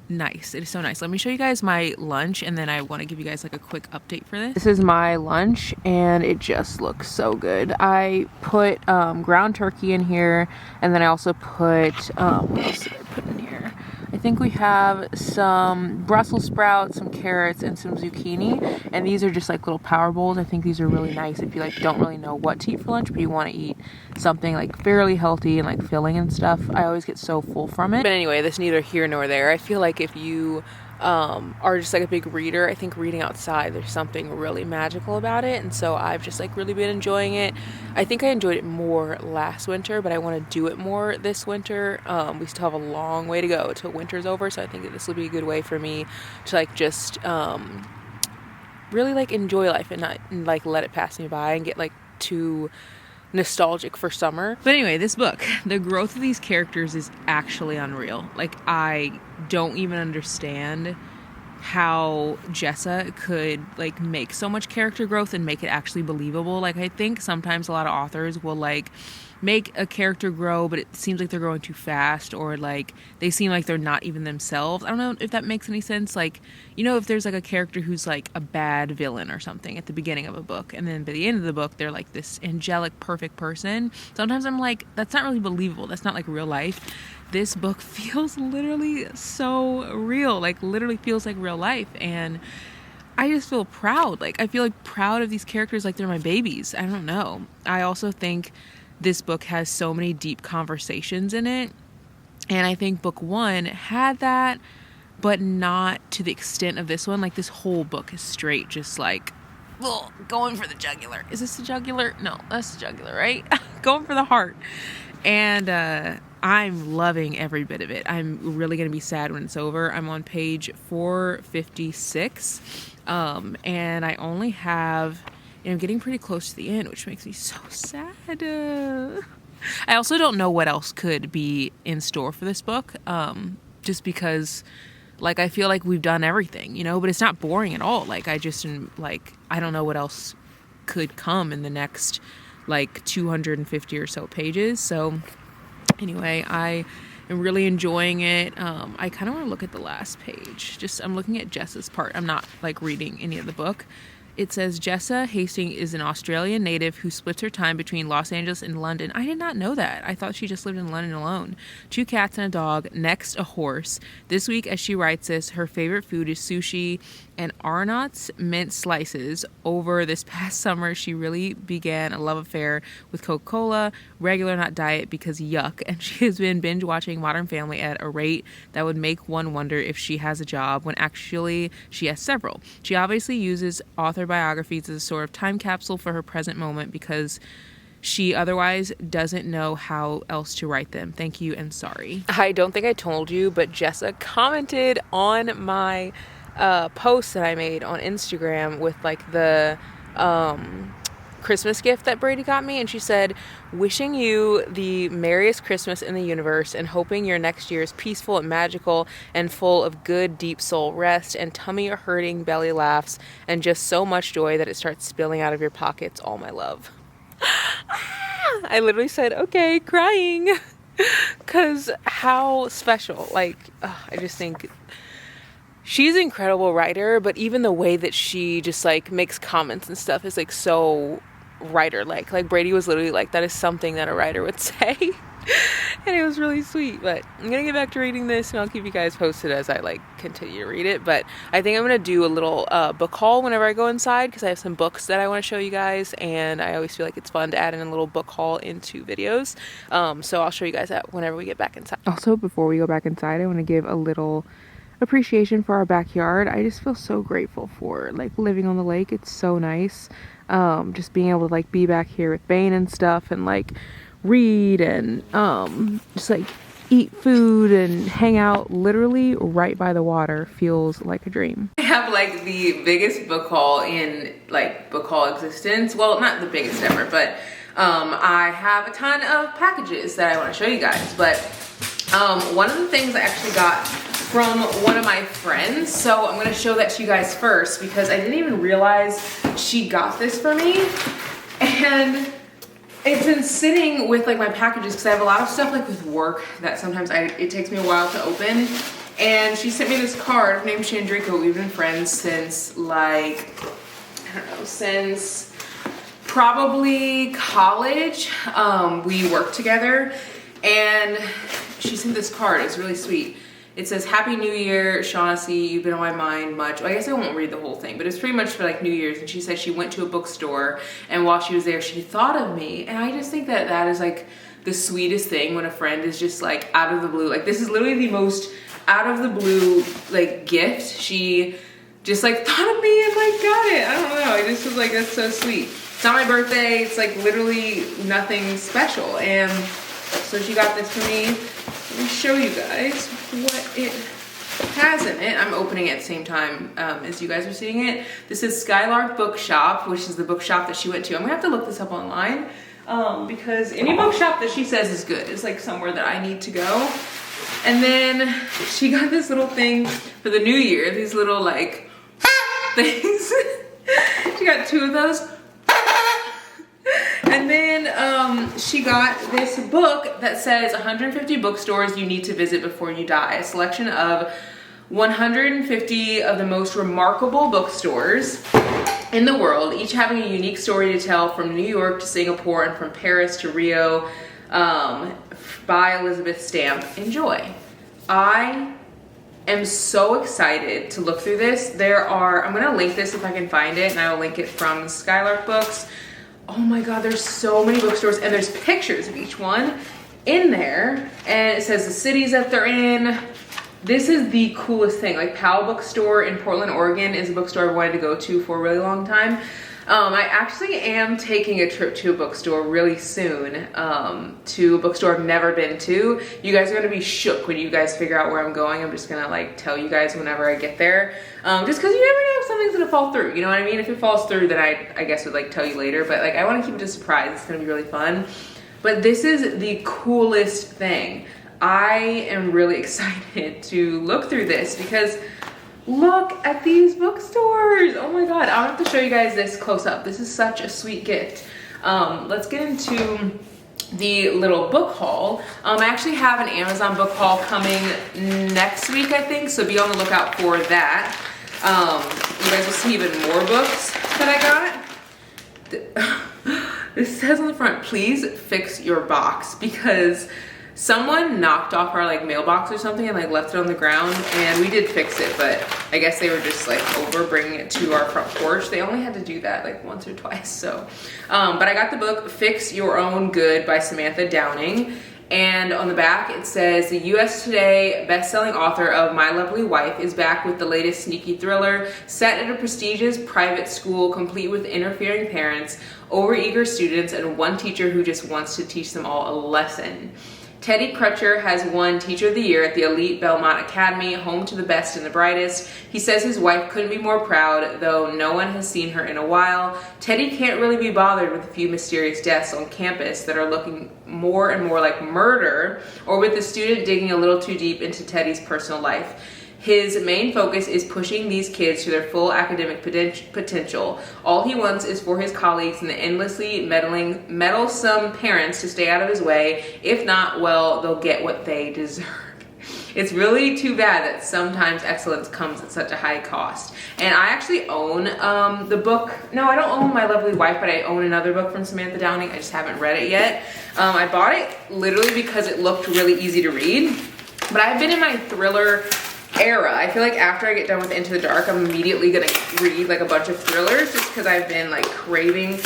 nice. It is so nice. Let me show you guys my lunch and then I want to give you guys like a quick update for this. This is my lunch and it just looks so good. I put ground turkey in here and then I also put what else did I put in here? I think we have some Brussels sprouts, some carrots, and some zucchini. And these are just like little power bowls. I think these are really nice if you like don't really know what to eat for lunch, but you want to eat something like fairly healthy and like filling and stuff. I always get so full from it. But anyway, that's neither here nor there. I feel like if you are just like a big reader, I think reading outside, there's something really magical about it. And so I've just like really been enjoying it. I think I enjoyed it more last winter, but I want to do it more this winter. We still have a long way to go till winter's over, so I think that this will be a good way for me to like just really like enjoy life and not like let it pass me by and get like too nostalgic for summer. But anyway, this book, the growth of these characters is actually unreal. Like I don't even understand how Jessa could like make so much character growth and make it actually believable. Like I think sometimes a lot of authors will like make a character grow, but it seems like they're growing too fast, or like they seem like they're not even themselves. I don't know if that makes any sense. Like, you know, if there's like a character who's like a bad villain or something at the beginning of a book, and then by the end of the book they're like this angelic perfect person, sometimes I'm like, that's not really believable. That's not like real life. This book feels literally so real, like literally feels like real life, and I just feel proud. Like I feel like proud of these characters like they're my babies. I don't know. I also think this book has so many deep conversations in it, and I think book one had that, but not to the extent of this one. Like this whole book is straight just like, well, going for the jugular. Is this the jugular? No, that's the jugular, right? Going for the heart. And I'm loving every bit of it. I'm really going to be sad when it's over. I'm on page 456, and I only have, I'm getting pretty close to the end, which makes me so sad. I also don't know what else could be in store for this book, just because, like, I feel like we've done everything, you know, but it's not boring at all. Like, I just am, like, I don't know what else could come in the next, like, 250 or so pages. So, anyway, I am really enjoying it. I kind of want to look at the last page. I'm looking at Jess's part. I'm not, like, reading any of the book. It says Jessa Hastings is an Australian native who splits her time between Los Angeles and London. I did not know that. I thought she just lived in London alone. 2 cats and a dog, next a horse. This week, as she writes this, her favorite food is sushi and Arnott's mint slices. Over this past summer, she really began a love affair with Coca-Cola, regular not diet because yuck, and she has been binge watching Modern Family at a rate that would make one wonder if she has a job when actually she has several. She obviously uses author biographies as a sort of time capsule for her present moment because she otherwise doesn't know how else to write them. Thank you and sorry. I don't think I told you, but Jessa commented on my post that I made on Instagram with like the Christmas gift that Brady got me, and she said, wishing you the merriest Christmas in the universe and hoping your next year is peaceful and magical and full of good deep soul rest and tummy hurting belly laughs and just so much joy that it starts spilling out of your pockets. All my love. I literally said okay, crying, because how special. Like I just think she's an incredible writer, but even the way that she just like makes comments and stuff is like so writer like Brady was literally like, that is something that a writer would say. And it was really sweet. But I'm gonna get back to reading this and I'll keep you guys posted as I like continue to read it. But I think I'm gonna do a little book haul whenever I go inside, because I have some books that I want to show you guys, and I always feel like it's fun to add in a little book haul into videos. So I'll show you guys that whenever we get back inside. Also, before we go back inside, I want to give a little appreciation for our backyard. I just feel so grateful for like living on the lake. It's so nice. Just being able to like be back here with Bane and stuff and like read and just like eat food and hang out literally right by the water feels like a dream. I have like the biggest book haul in like book haul existence. Well, not the biggest ever, but I have a ton of packages that I want to show you guys. But one of the things I actually got from one of my friends, so I'm going to show that to you guys first because I didn't even realize she got this for me, and it's been sitting with like my packages because I have a lot of stuff like with work that sometimes it takes me a while to open. And she sent me this card. Her name's Chandrika. We've been friends since like, I don't know, since probably college. We worked together, and she sent this card. It's really sweet. It says, Happy New Year, Shaughnessy, you've been on my mind much. Well, I guess I won't read the whole thing, but it's pretty much for like New Year's. And she said she went to a bookstore, and while she was there, she thought of me. And I just think that that is like the sweetest thing when a friend is just like out of the blue. Like this is literally the most out of the blue like gift. She just like thought of me and like got it. I don't know. I just was like, that's so sweet. It's not my birthday. It's like literally nothing special. And so she got this for me. Let me show you guys what it has in it. I'm opening it at the same time as you guys are seeing it. This is Skylark Bookshop, which is the bookshop that she went to. I'm gonna have to look this up online because any bookshop that she says is good. It's like somewhere that I need to go. And then she got this little thing for the new year, these little like things. She got 2 of those. And then she got this book that says 150 bookstores you need to visit before you die. A selection of 150 of the most remarkable bookstores in the world, each having a unique story to tell, from New York to Singapore and from Paris to Rio, by Elizabeth Stamp. Enjoy. I am so excited to look through this. I'm gonna link this if I can find it, and I will link it from Skylark Books. Oh my God, there's so many bookstores, and there's pictures of each one in there, and it says the cities that they're in. This is the coolest thing. Like Powell Bookstore in Portland, Oregon is a bookstore I've wanted to go to for a really long time. I actually am taking a trip to a bookstore really soon, to a bookstore I've never been to. You guys are gonna be shook when you guys figure out where I'm going. I'm just gonna like tell you guys whenever I get there. Just cause you never know if something's gonna fall through, you know what I mean? If it falls through, then I guess would like tell you later, but like I wanna keep it a surprise. It's gonna be really fun. But this is the coolest thing. I am really excited to look through this because look at these bookstores. Oh my God, I'll have to show you guys this close up. This is such a sweet gift. Let's get into the little book haul. I actually have an Amazon book haul coming next week, I think, so be on the lookout for that. You guys will see even more books that I got. This says on the front, please fix your box, because someone knocked off our like mailbox or something and like left it on the ground, and we did fix it, but I guess they were just like over bringing it to our front porch. They only had to do that like once or twice. So but I got the book Fix Your Own Good by Samantha Downing, and on the back it says the US Today best-selling author of My Lovely Wife is back with the latest sneaky thriller set at a prestigious private school complete with interfering parents, overeager students, and one teacher who just wants to teach them all a lesson. Teddy Crutcher has won Teacher of the Year at the elite Belmont Academy, home to the best and the brightest. He says his wife couldn't be more proud, though no one has seen her in a while. Teddy can't really be bothered with a few mysterious deaths on campus that are looking more and more like murder, or with the student digging a little too deep into Teddy's personal life. His main focus is pushing these kids to their full academic potential. All he wants is for his colleagues and the endlessly meddlesome parents to stay out of his way. If not, well, they'll get what they deserve. It's really too bad that sometimes excellence comes at such a high cost. And I actually own the book. No, I don't own My Lovely Wife, but I own another book from Samantha Downing. I just haven't read it yet. I bought it literally because it looked really easy to read. But I've been in my thriller era. I feel like after I get done with Into the Dark, I'm immediately gonna read like a bunch of thrillers, just because I've been like craving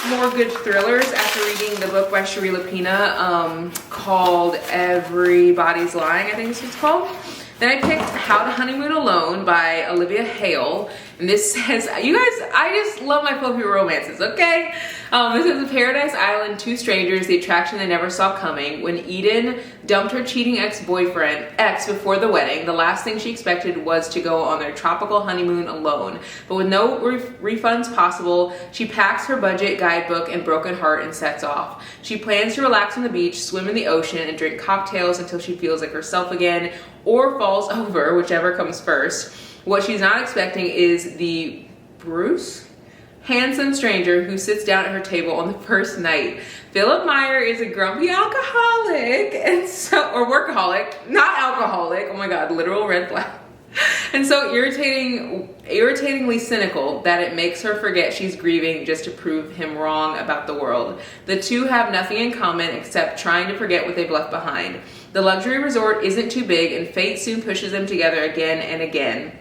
more good thrillers after reading the book by Cherie Lapina called Everybody's Lying, I think is what it's called. Then I picked How to Honeymoon Alone by Olivia Hale. And this says, you guys, I just love my fluffy romances, okay? This is a Paradise Island, two strangers, the attraction they never saw coming. When Eden dumped her cheating ex before the wedding, the last thing she expected was to go on their tropical honeymoon alone. But with no refunds possible, she packs her budget guidebook and broken heart and sets off. She plans to relax on the beach, swim in the ocean, and drink cocktails until she feels like herself again, or falls over, whichever comes first. What she's not expecting is the Bruce, handsome stranger who sits down at her table on the first night. Philip Meyer is a grumpy alcoholic, or workaholic, not alcoholic. Oh my God, literal red flag. And so irritatingly cynical that it makes her forget she's grieving just to prove him wrong about the world. The two have nothing in common except trying to forget what they've left behind. The luxury resort isn't too big, and fate soon pushes them together again and again.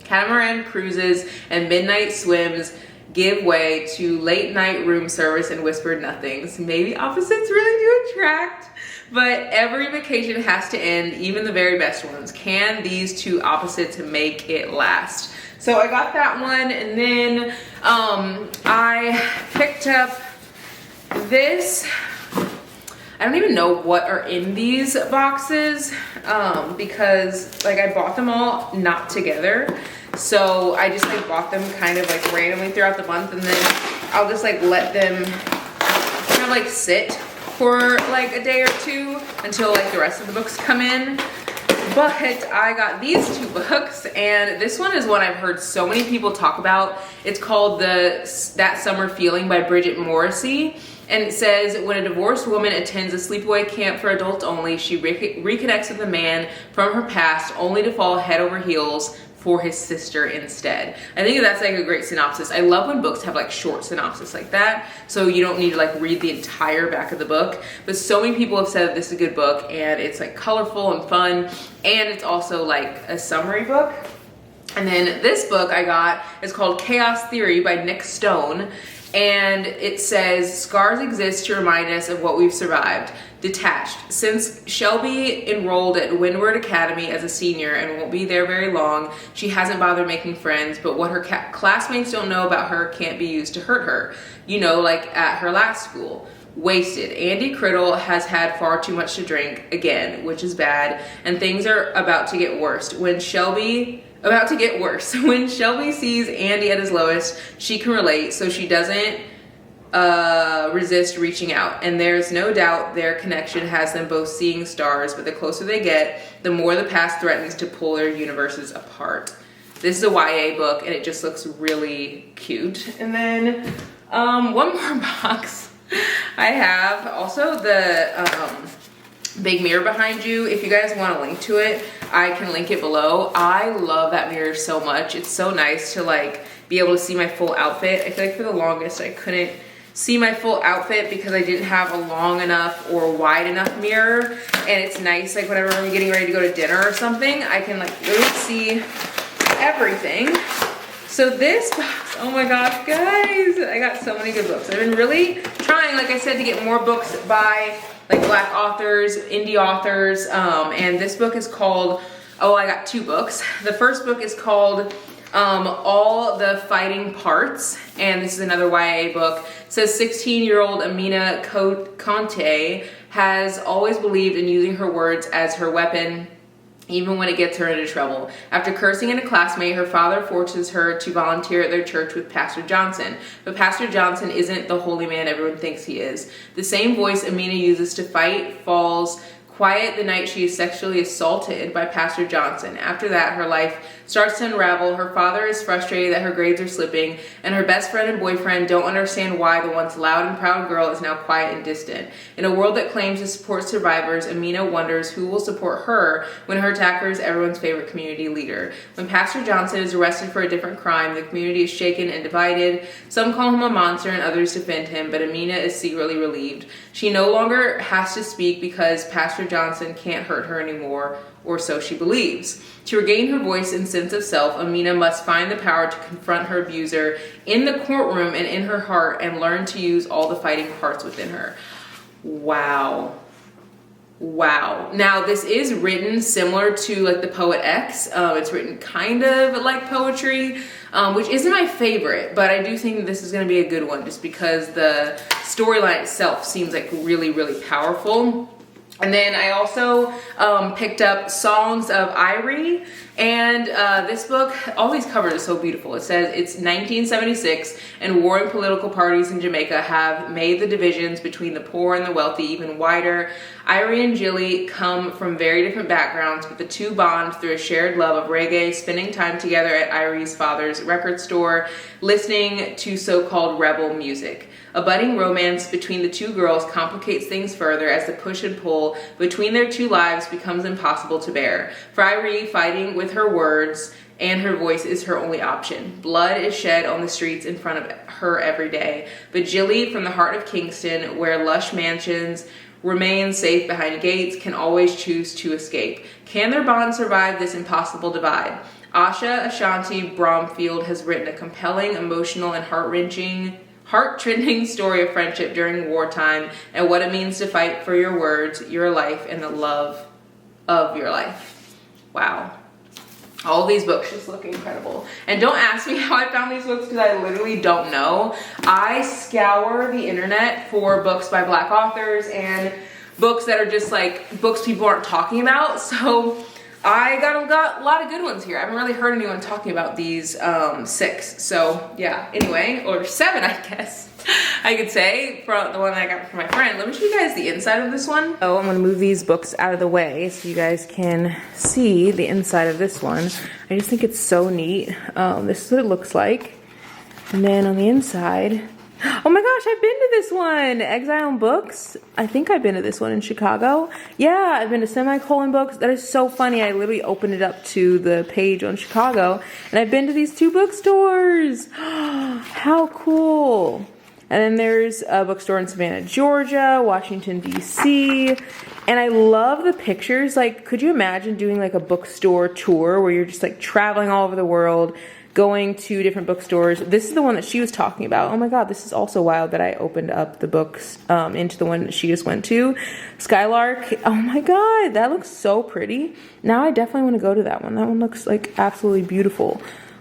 Catamaran cruises and midnight swims give way to late night room service and whispered nothings. Maybe opposites really do attract, but every vacation has to end, even the very best ones. Can these two opposites make it last? So I got that one, and then I picked up this. I don't even know what are in these boxes because like I bought them all not together. So I just like bought them kind of like randomly throughout the month, and then I'll just like let them kind of like sit for like a day or two until like the rest of the books come in. But I got these two books, and this one is one I've heard so many people talk about. It's called That Summer Feeling by Bridget Morrissey. And it says, when a divorced woman attends a sleepaway camp for adults only, she reconnects with a man from her past only to fall head over heels for his sister instead. I think that's like a great synopsis. I love when books have like short synopsis like that, so you don't need to like read the entire back of the book. But so many people have said that this is a good book, and it's like colorful and fun, and it's also like a summary book. And then this book I got is called Chaos Theory by Nick Stone. And it says, scars exist to remind us of what we've survived. Detached. Since Shelby enrolled at Windward Academy as a senior and won't be there very long, she hasn't bothered making friends, but what her classmates don't know about her can't be used to hurt her. You know, like at her last school. Wasted. Andy Criddle has had far too much to drink again, which is bad, and things are about to get worse. When Shelby sees Andy at his lowest, she can relate, so she doesn't resist reaching out. And there's no doubt their connection has them both seeing stars, but the closer they get, the more the past threatens to pull their universes apart. This is a YA book, and it just looks really cute. And then one more box I have. Also the big mirror behind you. If you guys want a link to it, I can link it below. I love that mirror so much. It's so nice to like be able to see my full outfit. I feel like for the longest I couldn't see my full outfit because I didn't have a long enough or wide enough mirror. And it's nice, like whenever I'm getting ready to go to dinner or something, I can like literally see everything. So this box, oh my gosh, guys, I got so many good books. I've been really trying, like I said, to get more books by like Black authors, indie authors, and this book is called, oh, I got 2 books. The first book is called All the Fighting Parts, and this is another YA book. It says 16-year-old Amina Conte has always believed in using her words as her weapon, even when it gets her into trouble. After cursing at a classmate, her father forces her to volunteer at their church with Pastor Johnson. But Pastor Johnson isn't the holy man everyone thinks he is. The same voice Amina uses to fight falls quiet the night she is sexually assaulted by Pastor Johnson. After that, her life starts to unravel. Her father is frustrated that her grades are slipping, and her best friend and boyfriend don't understand why the once loud and proud girl is now quiet and distant. In a world that claims to support survivors, Amina wonders who will support her when her attacker is everyone's favorite community leader. When Pastor Johnson is arrested for a different crime, the community is shaken and divided. Some call him a monster and others defend him, but Amina is secretly relieved. She no longer has to speak because Pastor Johnson can't hurt her anymore, or so she believes. To regain her voice and sense of self, Amina must find the power to confront her abuser in the courtroom and in her heart and learn to use all the fighting parts within her. Wow. Wow. Now, this is written similar to like the Poet X. It's written kind of like poetry, which isn't my favorite, but I do think this is going to be a good one just because the storyline itself seems like really, really powerful. And then I also picked up Songs of Irie, and this book, all these covers are so beautiful. It says it's 1976 and warring political parties in Jamaica have made the divisions between the poor and the wealthy even wider. Irie and Jilly come from very different backgrounds, but the two bond through a shared love of reggae, spending time together at Irie's father's record store, listening to so-called rebel music. A budding romance between the two girls complicates things further as the push and pull between their two lives becomes impossible to bear. For Irie, fighting with her words and her voice is her only option. Blood is shed on the streets in front of her every day. But Jilly, from the heart of Kingston, where lush mansions remain safe behind gates, can always choose to escape. Can their bond survive this impossible divide? Asha Ashanti Bromfield has written a compelling, emotional, and heart-trending story of friendship during wartime and what it means to fight for your words, your life, and the love of your life. Wow. All these books just look incredible. And don't ask me how I found these books because I literally don't know. I scour the internet for books by Black authors and books that are just like books people aren't talking about. So I got a lot of good ones here. I haven't really heard anyone talking about these 6. So yeah, anyway, or 7, I guess I could say, from the one that I got from my friend. Let me show you guys the inside of this one. Oh, I'm gonna move these books out of the way so you guys can see the inside of this one. I just think it's so neat. This is what it looks like. And then on the inside, oh my gosh, I've been to this one. Exile and Books. I think I've been to this one in Chicago. Yeah, I've been to Semicolon Books. That is so funny. I literally opened it up to the page on Chicago, and I've been to these 2 bookstores. How cool. And then there's a bookstore in Savannah, Georgia, Washington, D.C. And I love the pictures. Like, could you imagine doing like a bookstore tour where you're just like traveling all over the world, going to different bookstores? This is the one that she was talking about. Oh my god, this is also wild that I opened up the books into the one that she just went to. Skylark. Oh my god, that looks so pretty. Now I definitely want to go to that one. That one looks like absolutely beautiful.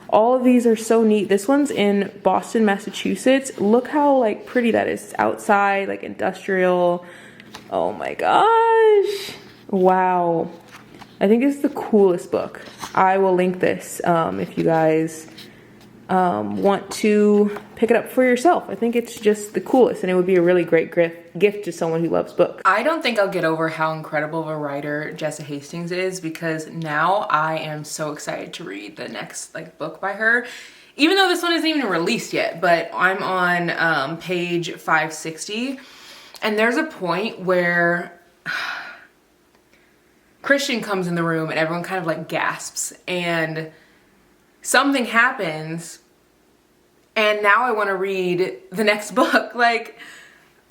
All of these are so neat. This one's in Boston, Massachusetts. Look how like pretty that is. It's outside, like industrial. Oh my gosh. Wow. I think this is the coolest book. I will link this if you guys want to pick it up for yourself. I think it's just the coolest, and it would be a really great gift to someone who loves books. I don't think I'll get over how incredible of a writer Jessa Hastings is, because now I am so excited to read the next like book by her. Even though this one isn't even released yet, but I'm on page 560, and there's a point where Christian comes in the room and everyone kind of like gasps and something happens and now I want to read the next book. Like,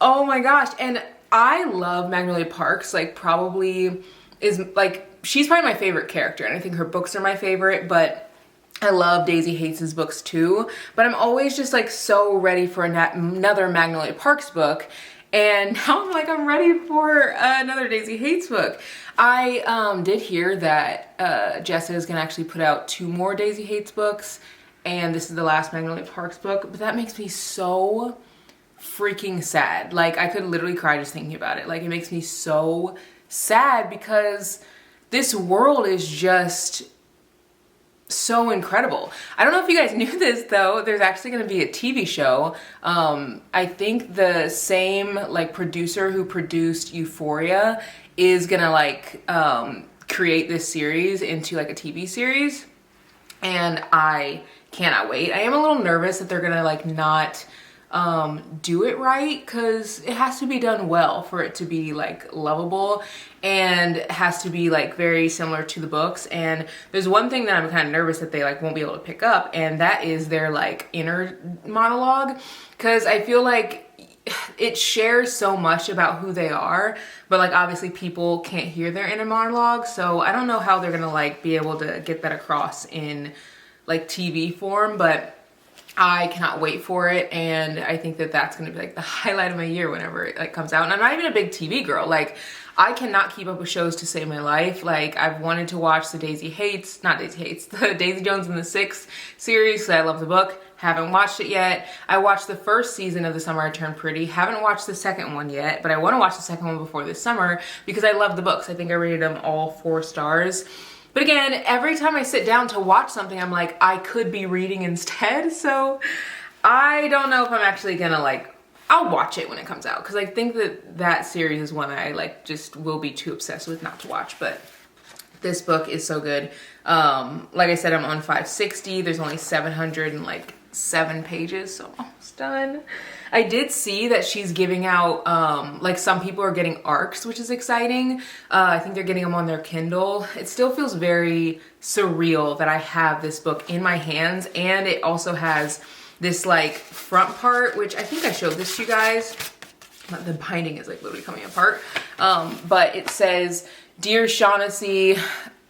oh my gosh. And I love Magnolia Parks, like probably is like, she's probably my favorite character and I think her books are my favorite, but I love Daisy Hates' books too. But I'm always just like so ready for another Magnolia Parks book. And now I'm like, I'm ready for another Daisy Hates book. I did hear that Jessa is gonna actually put out 2 more Daisy Hates books, and this is the last Magnolia Parks book, but that makes me so freaking sad. Like, I could literally cry just thinking about it. Like, it makes me so sad because this world is just so incredible. I don't know if you guys knew this though, there's actually going to be a TV show. I think the same like producer who produced Euphoria is gonna like create this series into like a TV series, and I cannot wait. I am a little nervous that they're gonna like not do it right, because it has to be done well for it to be like lovable, and it has to be like very similar to the books. And there's one thing that I'm kind of nervous that they like won't be able to pick up, and that is their like inner monologue, because I feel like it shares so much about who they are, but like obviously people can't hear their inner monologue, so I don't know how they're gonna like be able to get that across in like TV form, but I cannot wait for it. And I think that that's gonna be like the highlight of my year whenever it like comes out. And I'm not even a big TV girl. Like, I cannot keep up with shows to save my life. Like, I've wanted to watch the the Daisy Jones and the Six series, because I love the book. Haven't watched it yet. I watched the first season of The Summer I Turned Pretty. Haven't watched the second one yet, but I want to watch the second one before this summer because I love the books. I think I rated them all 4 stars. But again, every time I sit down to watch something, I'm like, I could be reading instead. So I don't know if I'm actually gonna like, I'll watch it when it comes out, because I think that that series is one I like just will be too obsessed with not to watch. But this book is so good. Like I said, I'm on 560. There's only 707 pages, so I'm almost done. I did see that she's giving out, like some people are getting ARCs, which is exciting. I think they're getting them on their Kindle. It still feels very surreal that I have this book in my hands, and it also has this like front part, which I think I showed this to you guys. The binding is like literally coming apart. But it says, "Dear Shaughnessy,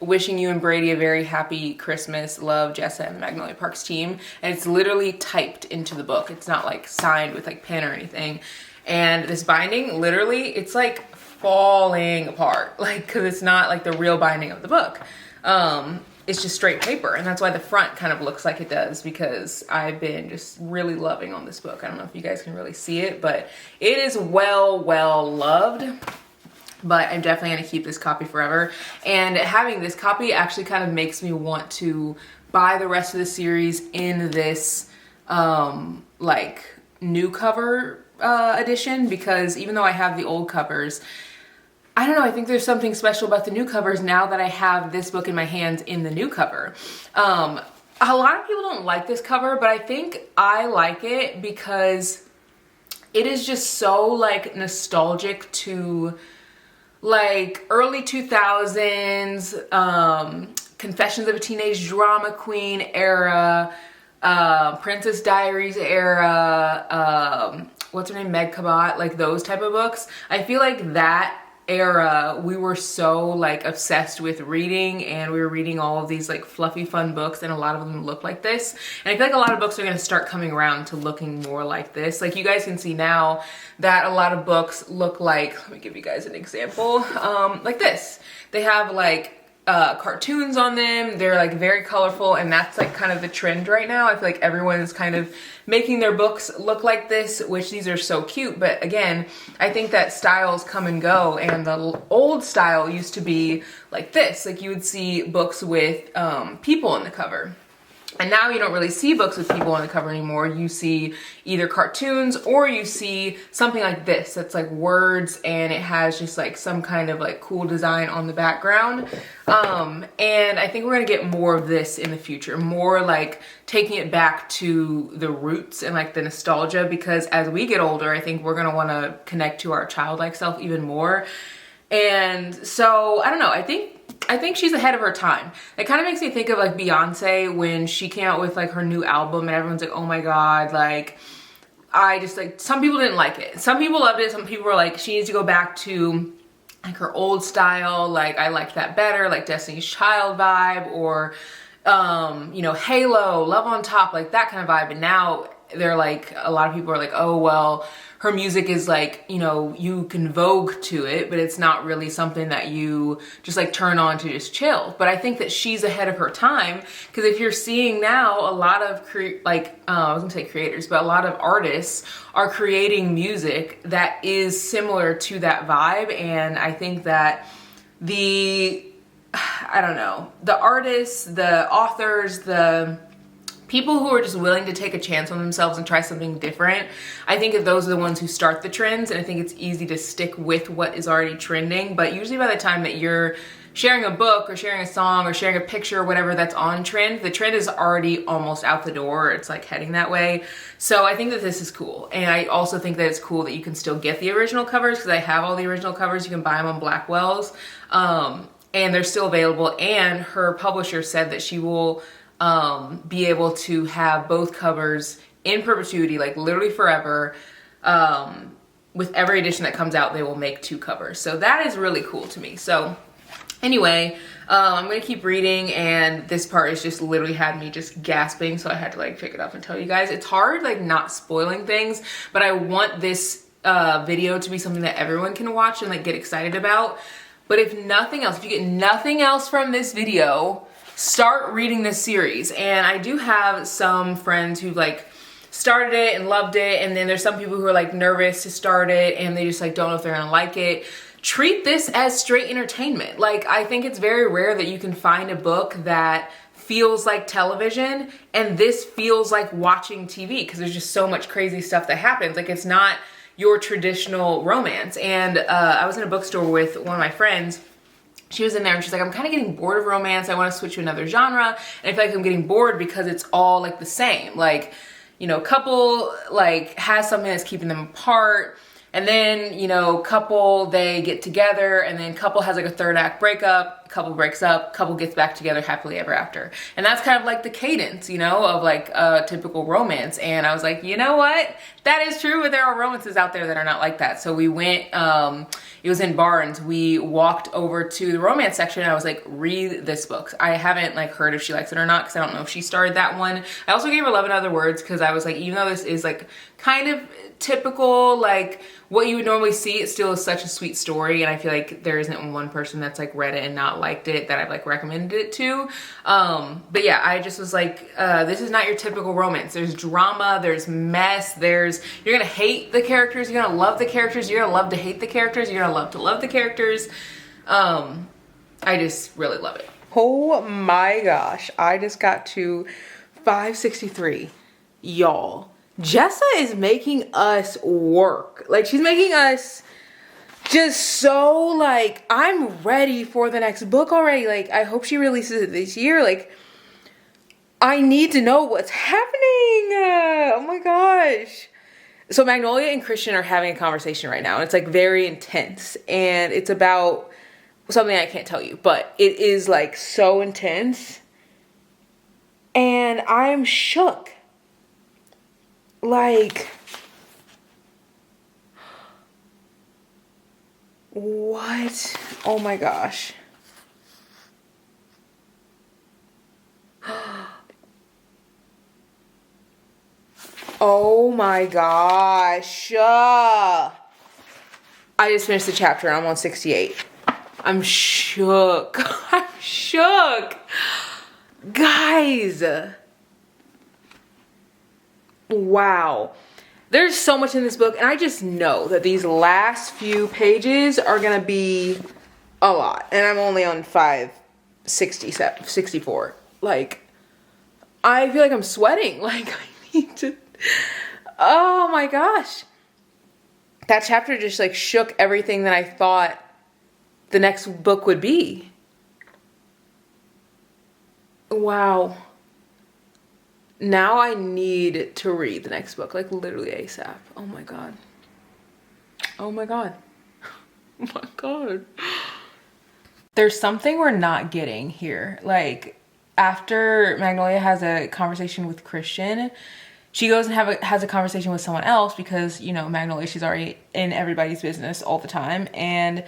wishing you and Brady a very happy Christmas. Love, Jessa and the Magnolia Parks team." And it's literally typed into the book. It's not like signed with like pen or anything. And this binding, literally, it's like falling apart. Like, cause it's not like the real binding of the book. It's just straight paper. And that's why the front kind of looks like it does, because I've been just really loving on this book. I don't know if you guys can really see it, but it is well loved. But I'm definitely gonna keep this copy forever. And having this copy actually kind of makes me want to buy the rest of the series in this like new cover edition, because even though I have the old covers, I don't know, I think there's something special about the new covers now that I have this book in my hands in the new cover. A lot of people don't like this cover, but I think I like it because it is just so like nostalgic to like early 2000s, Confessions of a Teenage Drama Queen era, Princess Diaries era, what's her name, Meg Cabot, like those type of books. I feel like that era we were so like obsessed with reading, and we were reading all of these like fluffy fun books, and a lot of them look like this. And I feel like a lot of books are going to start coming around to looking more like this. Like, you guys can see now that a lot of books look like, let me give you guys an example, like this. They have like cartoons on them. They're like very colorful, and that's like kind of the trend right now. I feel like everyone is kind of making their books look like this, which these are so cute. But again, I think that styles come and go, and the old style used to be like this. Like, you would see books with people on the cover. And now you don't really see books with people on the cover anymore. You see either cartoons, or you see something like this that's like words, and it has just like some kind of like cool design on the background. And I think we're gonna get more of this in the future, more like taking it back to the roots and like the nostalgia, because as we get older, I think we're gonna wanna connect to our childlike self even more. And so, I don't know, I think she's ahead of her time. It kind of makes me think of like Beyonce when she came out with like her new album and everyone's like, oh my God, like, I just like, some people didn't like it. Some people loved it. Some people were like, she needs to go back to like her old style. Like, I liked that better, like Destiny's Child vibe, or, you know, Halo, Love on Top, like that kind of vibe. And now they're like, a lot of people are like, oh, well, her music is like, you know, you can vogue to it, but it's not really something that you just like turn on to just chill. But I think that she's ahead of her time, because if you're seeing now a lot of I was gonna say creators, but a lot of artists are creating music that is similar to that vibe. And I think that I don't know, the artists, the authors, the people who are just willing to take a chance on themselves and try something different, I think that those are the ones who start the trends. And I think it's easy to stick with what is already trending. But usually by the time that you're sharing a book or sharing a song or sharing a picture or whatever that's on trend, the trend is already almost out the door. It's like heading that way. So I think that this is cool. And I also think that it's cool that you can still get the original covers, because I have all the original covers. You can buy them on Blackwell's, and they're still available. And her publisher said that she will be able to have both covers in perpetuity, like literally forever. With every edition that comes out, they will make 2 covers. So that is really cool to me. So anyway, I'm gonna keep reading, and this part is just literally had me just gasping, so I had to like pick it up and tell you guys. It's hard like not spoiling things, but I want this video to be something that everyone can watch and like get excited about. But if nothing else, if you get nothing else from this video, start reading this series. And I do have some friends who like started it and loved it, and then there's some people who are like nervous to start it and they just like don't know if they're gonna like it. Treat this as straight entertainment. Like, I think it's very rare that you can find a book that feels like television, and this feels like watching TV, because there's just so much crazy stuff that happens. Like, it's not your traditional romance. And I was in a bookstore with one of my friends. She was in there and she's like, I'm kind of getting bored of romance. I want to switch to another genre. And I feel like I'm getting bored because it's all like the same. Like, you know, couple like has something that's keeping them apart. And then, you know, couple, they get together, and then couple has like a third act breakup, couple breaks up, couple gets back together happily ever after. And that's kind of like the cadence, you know, of like a typical romance. And I was like, you know what? That is true, but there are romances out there that are not like that. So we went, it was in Barnes. We walked over to the romance section, and I was like, read this book. I haven't like heard if she likes it or not, because I don't know if she started that one. I also gave her Love in Other Words, because I was like, even though this is like kind of typical, like what you would normally see, it still is such a sweet story. And I feel like there isn't one person that's like read it and not liked it that I've like recommended it to. But yeah, I just was like, this is not your typical romance. There's drama, there's mess, you're gonna hate the characters, you're gonna love the characters, you're gonna love to hate the characters, you're gonna love to love the characters. I just really love it. Oh my gosh, I just got to 563, y'all. Jessa is making us work. Like, she's making us just so like, I'm ready for the next book already. Like, I hope she releases it this year. Like, I need to know what's happening. Oh my gosh. So Magnolia and Christian are having a conversation right now. And it's like very intense. And it's about something I can't tell you. But it is like so intense. And I'm shook. Like, what? Oh my gosh. Oh my gosh. I just finished the chapter. I'm on 68. I'm shook. I'm shook. Guys. Wow. There's so much in this book, and I just know that these last few pages are gonna be a lot. And I'm only on 64. Like, I feel like I'm sweating. Like, I need to, oh my gosh. That chapter just like shook everything that I thought the next book would be. Wow. Now I need to read the next book, like literally ASAP. Oh my God. Oh my God. my god. There's something we're not getting here. Like, after Magnolia has a conversation with Christian, she goes and has a conversation with someone else because, you know, Magnolia, she's already in everybody's business all the time. And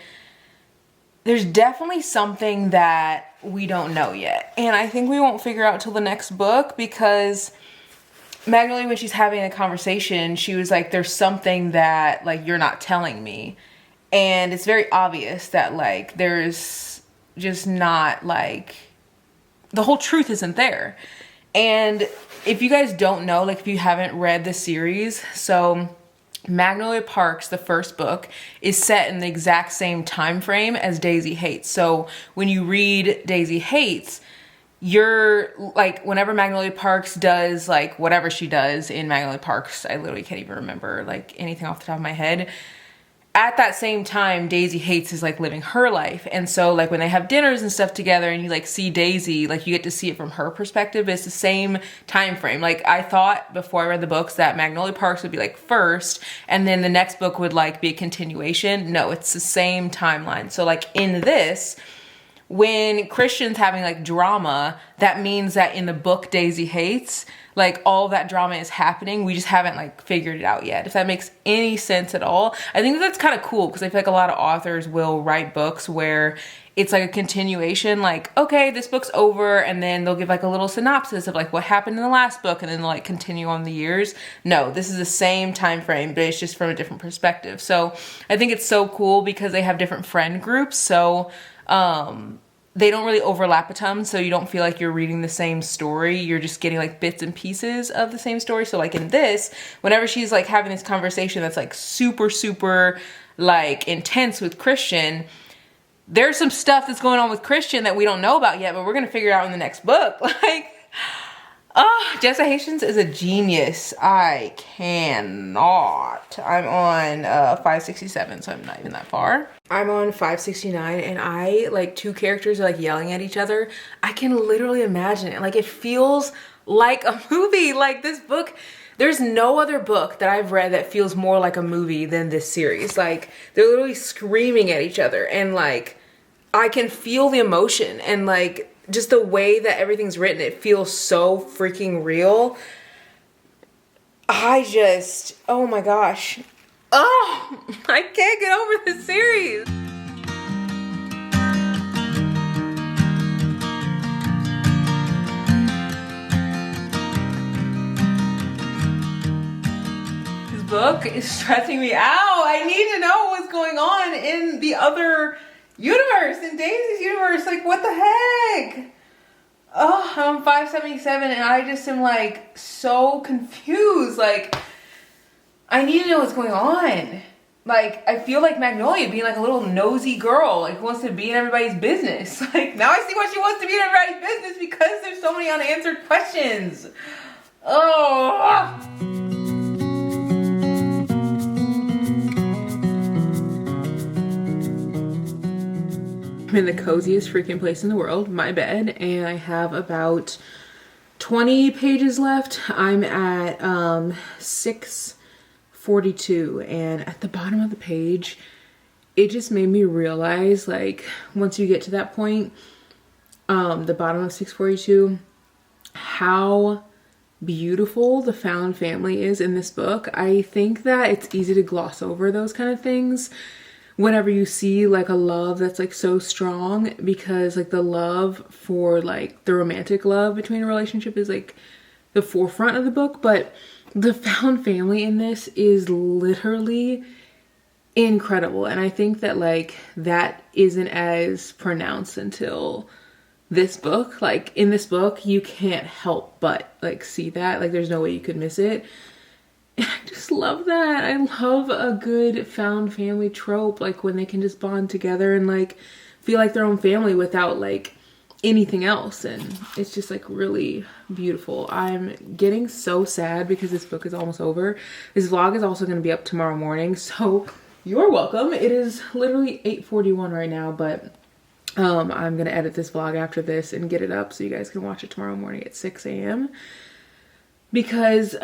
there's definitely something that we don't know yet. And I think we won't figure out till the next book, because Magnolia, when she's having a conversation, she was like, there's something that, like, you're not telling me. And it's very obvious that, like, there's just not, like, the whole truth isn't there. And if you guys don't know, like, if you haven't read the series, so Magnolia Parks, the first book, is set in the exact same time frame as Daisy Hates. So when you read Daisy Hates, you're like, whenever Magnolia Parks does, like, whatever she does in Magnolia Parks, I literally can't even remember, like, anything off the top of my head. At that same time, Daisy Hates is, like, living her life. And so, like, when they have dinners and stuff together and you, like, see Daisy, like, you get to see it from her perspective. It's the same time frame. Like, I thought before I read the books that Magnolia Parks would be, like, first, and then the next book would, like, be a continuation. No, it's the same timeline. So, like, in this, when Christian's having, like, drama, that means that in the book Daisy Hates, like, all that drama is happening. We just haven't, like, figured it out yet. If that makes any sense at all. I think that's kind of cool, because I feel like a lot of authors will write books where it's like a continuation. Like, okay, this book's over, and then they'll give, like, a little synopsis of, like, what happened in the last book, and then they'll, like, continue on the years. No, this is the same time frame, but it's just from a different perspective. So I think it's so cool because they have different friend groups. So they don't really overlap a ton, so you don't feel like you're reading the same story. You're just getting, like, bits and pieces of the same story. So, like, in this, whenever she's, like, having this conversation that's, like, super, super, like, intense with Christian, there's some stuff that's going on with Christian that we don't know about yet, but we're gonna figure it out in the next book. Like, oh, Jessa Haitians is a genius. I cannot. I'm on 567, so I'm not even that far. I'm on 569, and I, like, two characters are, like, yelling at each other. I can literally imagine it. Like, it feels like a movie. Like, this book, there's no other book that I've read that feels more like a movie than this series. Like, they're literally screaming at each other, and, like, I can feel the emotion, and, like, just the way that everything's written, it feels so freaking real. Oh my gosh. Oh, I can't get over this series. This book is stressing me out. I need to know what's going on in the other universe, in Daisy's universe. Like, what the heck? Oh, I'm 577, and I just am, like, so confused. Like, I need to know what's going on. Like, I feel like Magnolia being, like, a little nosy girl, like, who wants to be in everybody's business. Like, now I see why she wants to be in everybody's business, because there's so many unanswered questions. Oh. I'm in the coziest freaking place in the world, my bed, and I have about 20 pages left. I'm at 642, and at the bottom of the page, it just made me realize, like, once you get to that point, the bottom of 642, how beautiful the found family is in this book. I think that it's easy to gloss over those kind of things whenever you see, like, a love that's, like, so strong, because, like, the love for, like, the romantic love between a relationship is, like, the forefront of the book, but the found family in this is literally incredible. And I think that, like, that isn't as pronounced until this book. Like, in this book, you can't help but, like, see that. Like, there's no way you could miss it. And I just love that. I love a good found family trope, like, when they can just bond together and, like, feel like their own family without, like, anything else. And it's just, like, really beautiful. I'm getting so sad because this book is almost over. This vlog is also going to be up tomorrow morning, so you're welcome. It is literally 8:41 right now, but I'm going to edit this vlog after this and get it up so you guys can watch it tomorrow morning at 6 a.m. because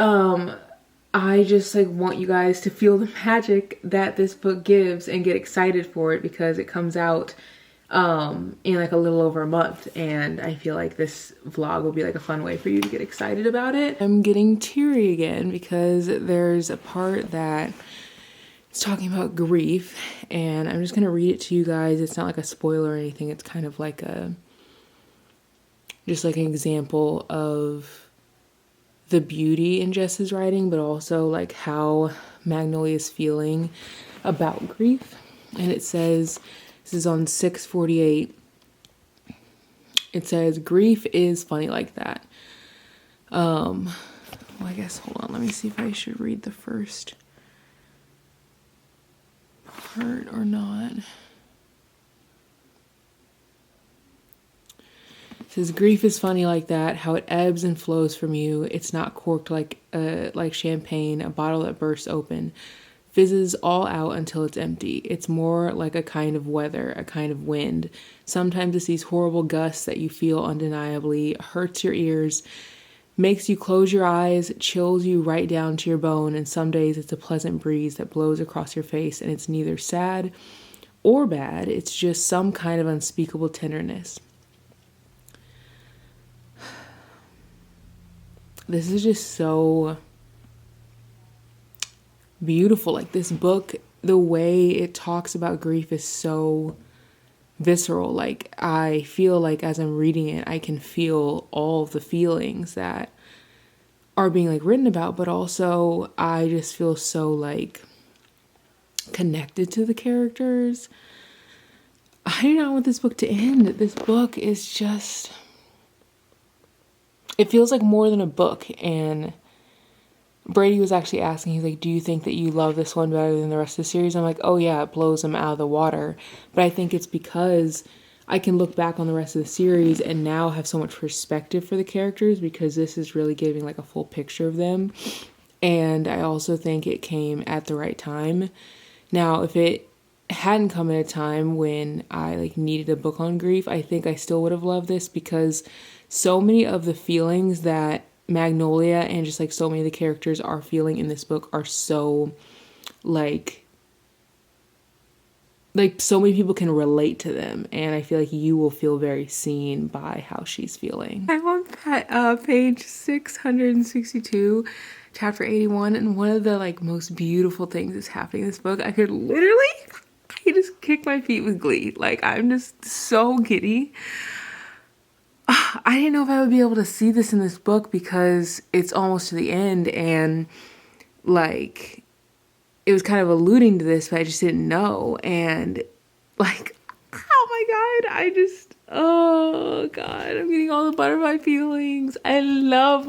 I just like want you guys to feel the magic that this book gives and get excited for it because it comes out in like a little over a month, and I feel like this vlog will be like a fun way for you to get excited about it. I'm getting teary again because there's a part that is talking about grief, and I'm just gonna read it to you guys. It's not like a spoiler or anything. It's kind of like just like an example of the beauty in Jess's writing, but also like how Magnolia is feeling about grief. And it says, this is on 648. It says, grief is funny like that. Well, I guess, hold on, let me see if I should read the first part or not. It says, grief is funny like that, how it ebbs and flows from you. It's not corked like champagne, a bottle that bursts open. Fizzes all out until it's empty. It's more like a kind of weather, a kind of wind. Sometimes it's these horrible gusts that you feel undeniably, hurts your ears, makes you close your eyes, chills you right down to your bone, and some days it's a pleasant breeze that blows across your face, and it's neither sad or bad. It's just some kind of unspeakable tenderness. This is just so beautiful. Like, this book, the way it talks about grief is so visceral. Like, I feel like as I'm reading it, I can feel all the feelings that are being like written about, but also I just feel so like connected to the characters. I do not want this book to end. This book is just, it feels like more than a book. And Brady was actually asking, he's like, do you think that you love this one better than the rest of the series? I'm like, oh yeah, it blows them out of the water. But I think it's because I can look back on the rest of the series and now have so much perspective for the characters, because this is really giving like a full picture of them. And I also think it came at the right time. Now, if it hadn't come at a time when I like needed a book on grief, I think I still would have loved this, because so many of the feelings that Magnolia and just like so many of the characters are feeling in this book are so like so many people can relate to them, and I feel like you will feel very seen by how she's feeling. I'm on page 662, chapter 81, and one of the like most beautiful things that's happening in this book. I just kick my feet with glee. Like, I'm just so giddy. I didn't know if I would be able to see this in this book because it's almost to the end, and like it was kind of alluding to this, but I just didn't know. And like, oh my god, oh god, I'm getting all the butterfly feelings. I love.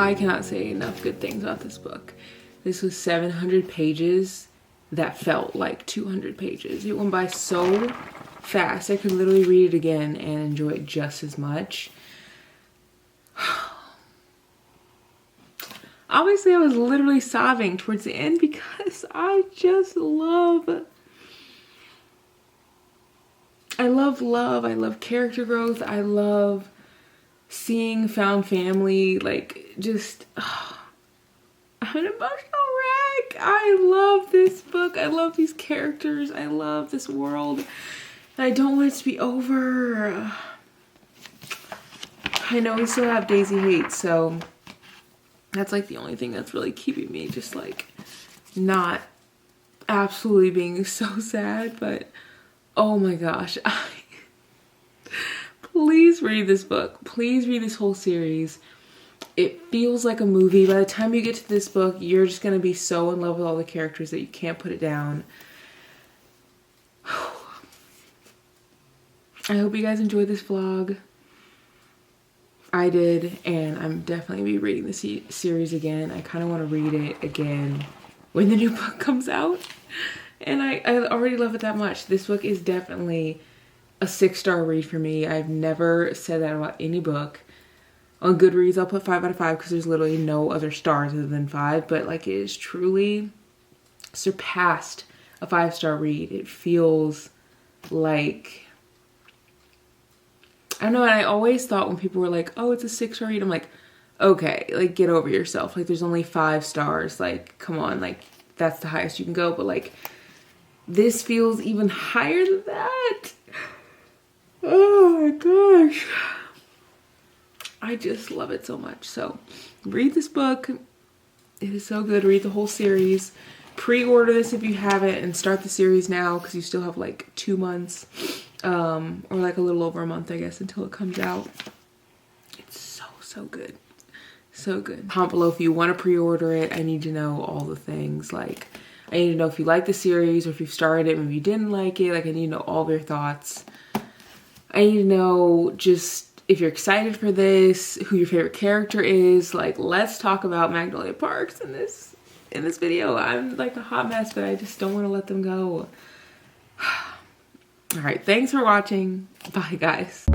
I cannot say enough good things about this book. This was 700 pages that felt like 200 pages. It went by so fast. I could literally read it again and enjoy it just as much. Obviously, I was literally sobbing towards the end because I just love love. I love character growth. I love seeing found family. Like, just, I'm an emotional wreck. I love this book. I love these characters. I love this world. And I don't want it to be over. I know we still have Daisy hate, so that's like the only thing that's really keeping me just like not absolutely being so sad. But oh my gosh, please read this book. Please read this whole series. It feels like a movie. By the time you get to this book, you're just gonna be so in love with all the characters that you can't put it down. I hope you guys enjoyed this vlog. I did, and I'm definitely gonna be reading the series again. I kind of want to read it again when the new book comes out, and I already love it that much. This book is definitely a 6-star read for me. I've never said that about any book. On Goodreads, I'll put 5 out of 5 because there's literally no other stars other than 5, but like, it is truly surpassed a 5-star read. It feels like, I don't know, and I always thought when people were like, oh, it's a 6-star read, I'm like, okay, like, get over yourself. Like, there's only 5 stars. Like, come on, like, that's the highest you can go. But like, this feels even higher than that. Oh my gosh. I just love it so much. So read this book. It is so good. Read the whole series. Pre-order this if you haven't, and start the series now because you still have like 2 months. Or like a little over a month, I guess, until it comes out. It's so good. So good. Comment below if you want to pre-order it. I need to know all the things. Like, I need to know if you like the series or if you've started it, maybe you didn't like it. Like, I need to know all of your thoughts. I need to know just if you're excited for this, who your favorite character is. Like, let's talk about Magnolia Parks in this video. I'm like a hot mess, but I just don't want to let them go. All right, thanks for watching. Bye, guys.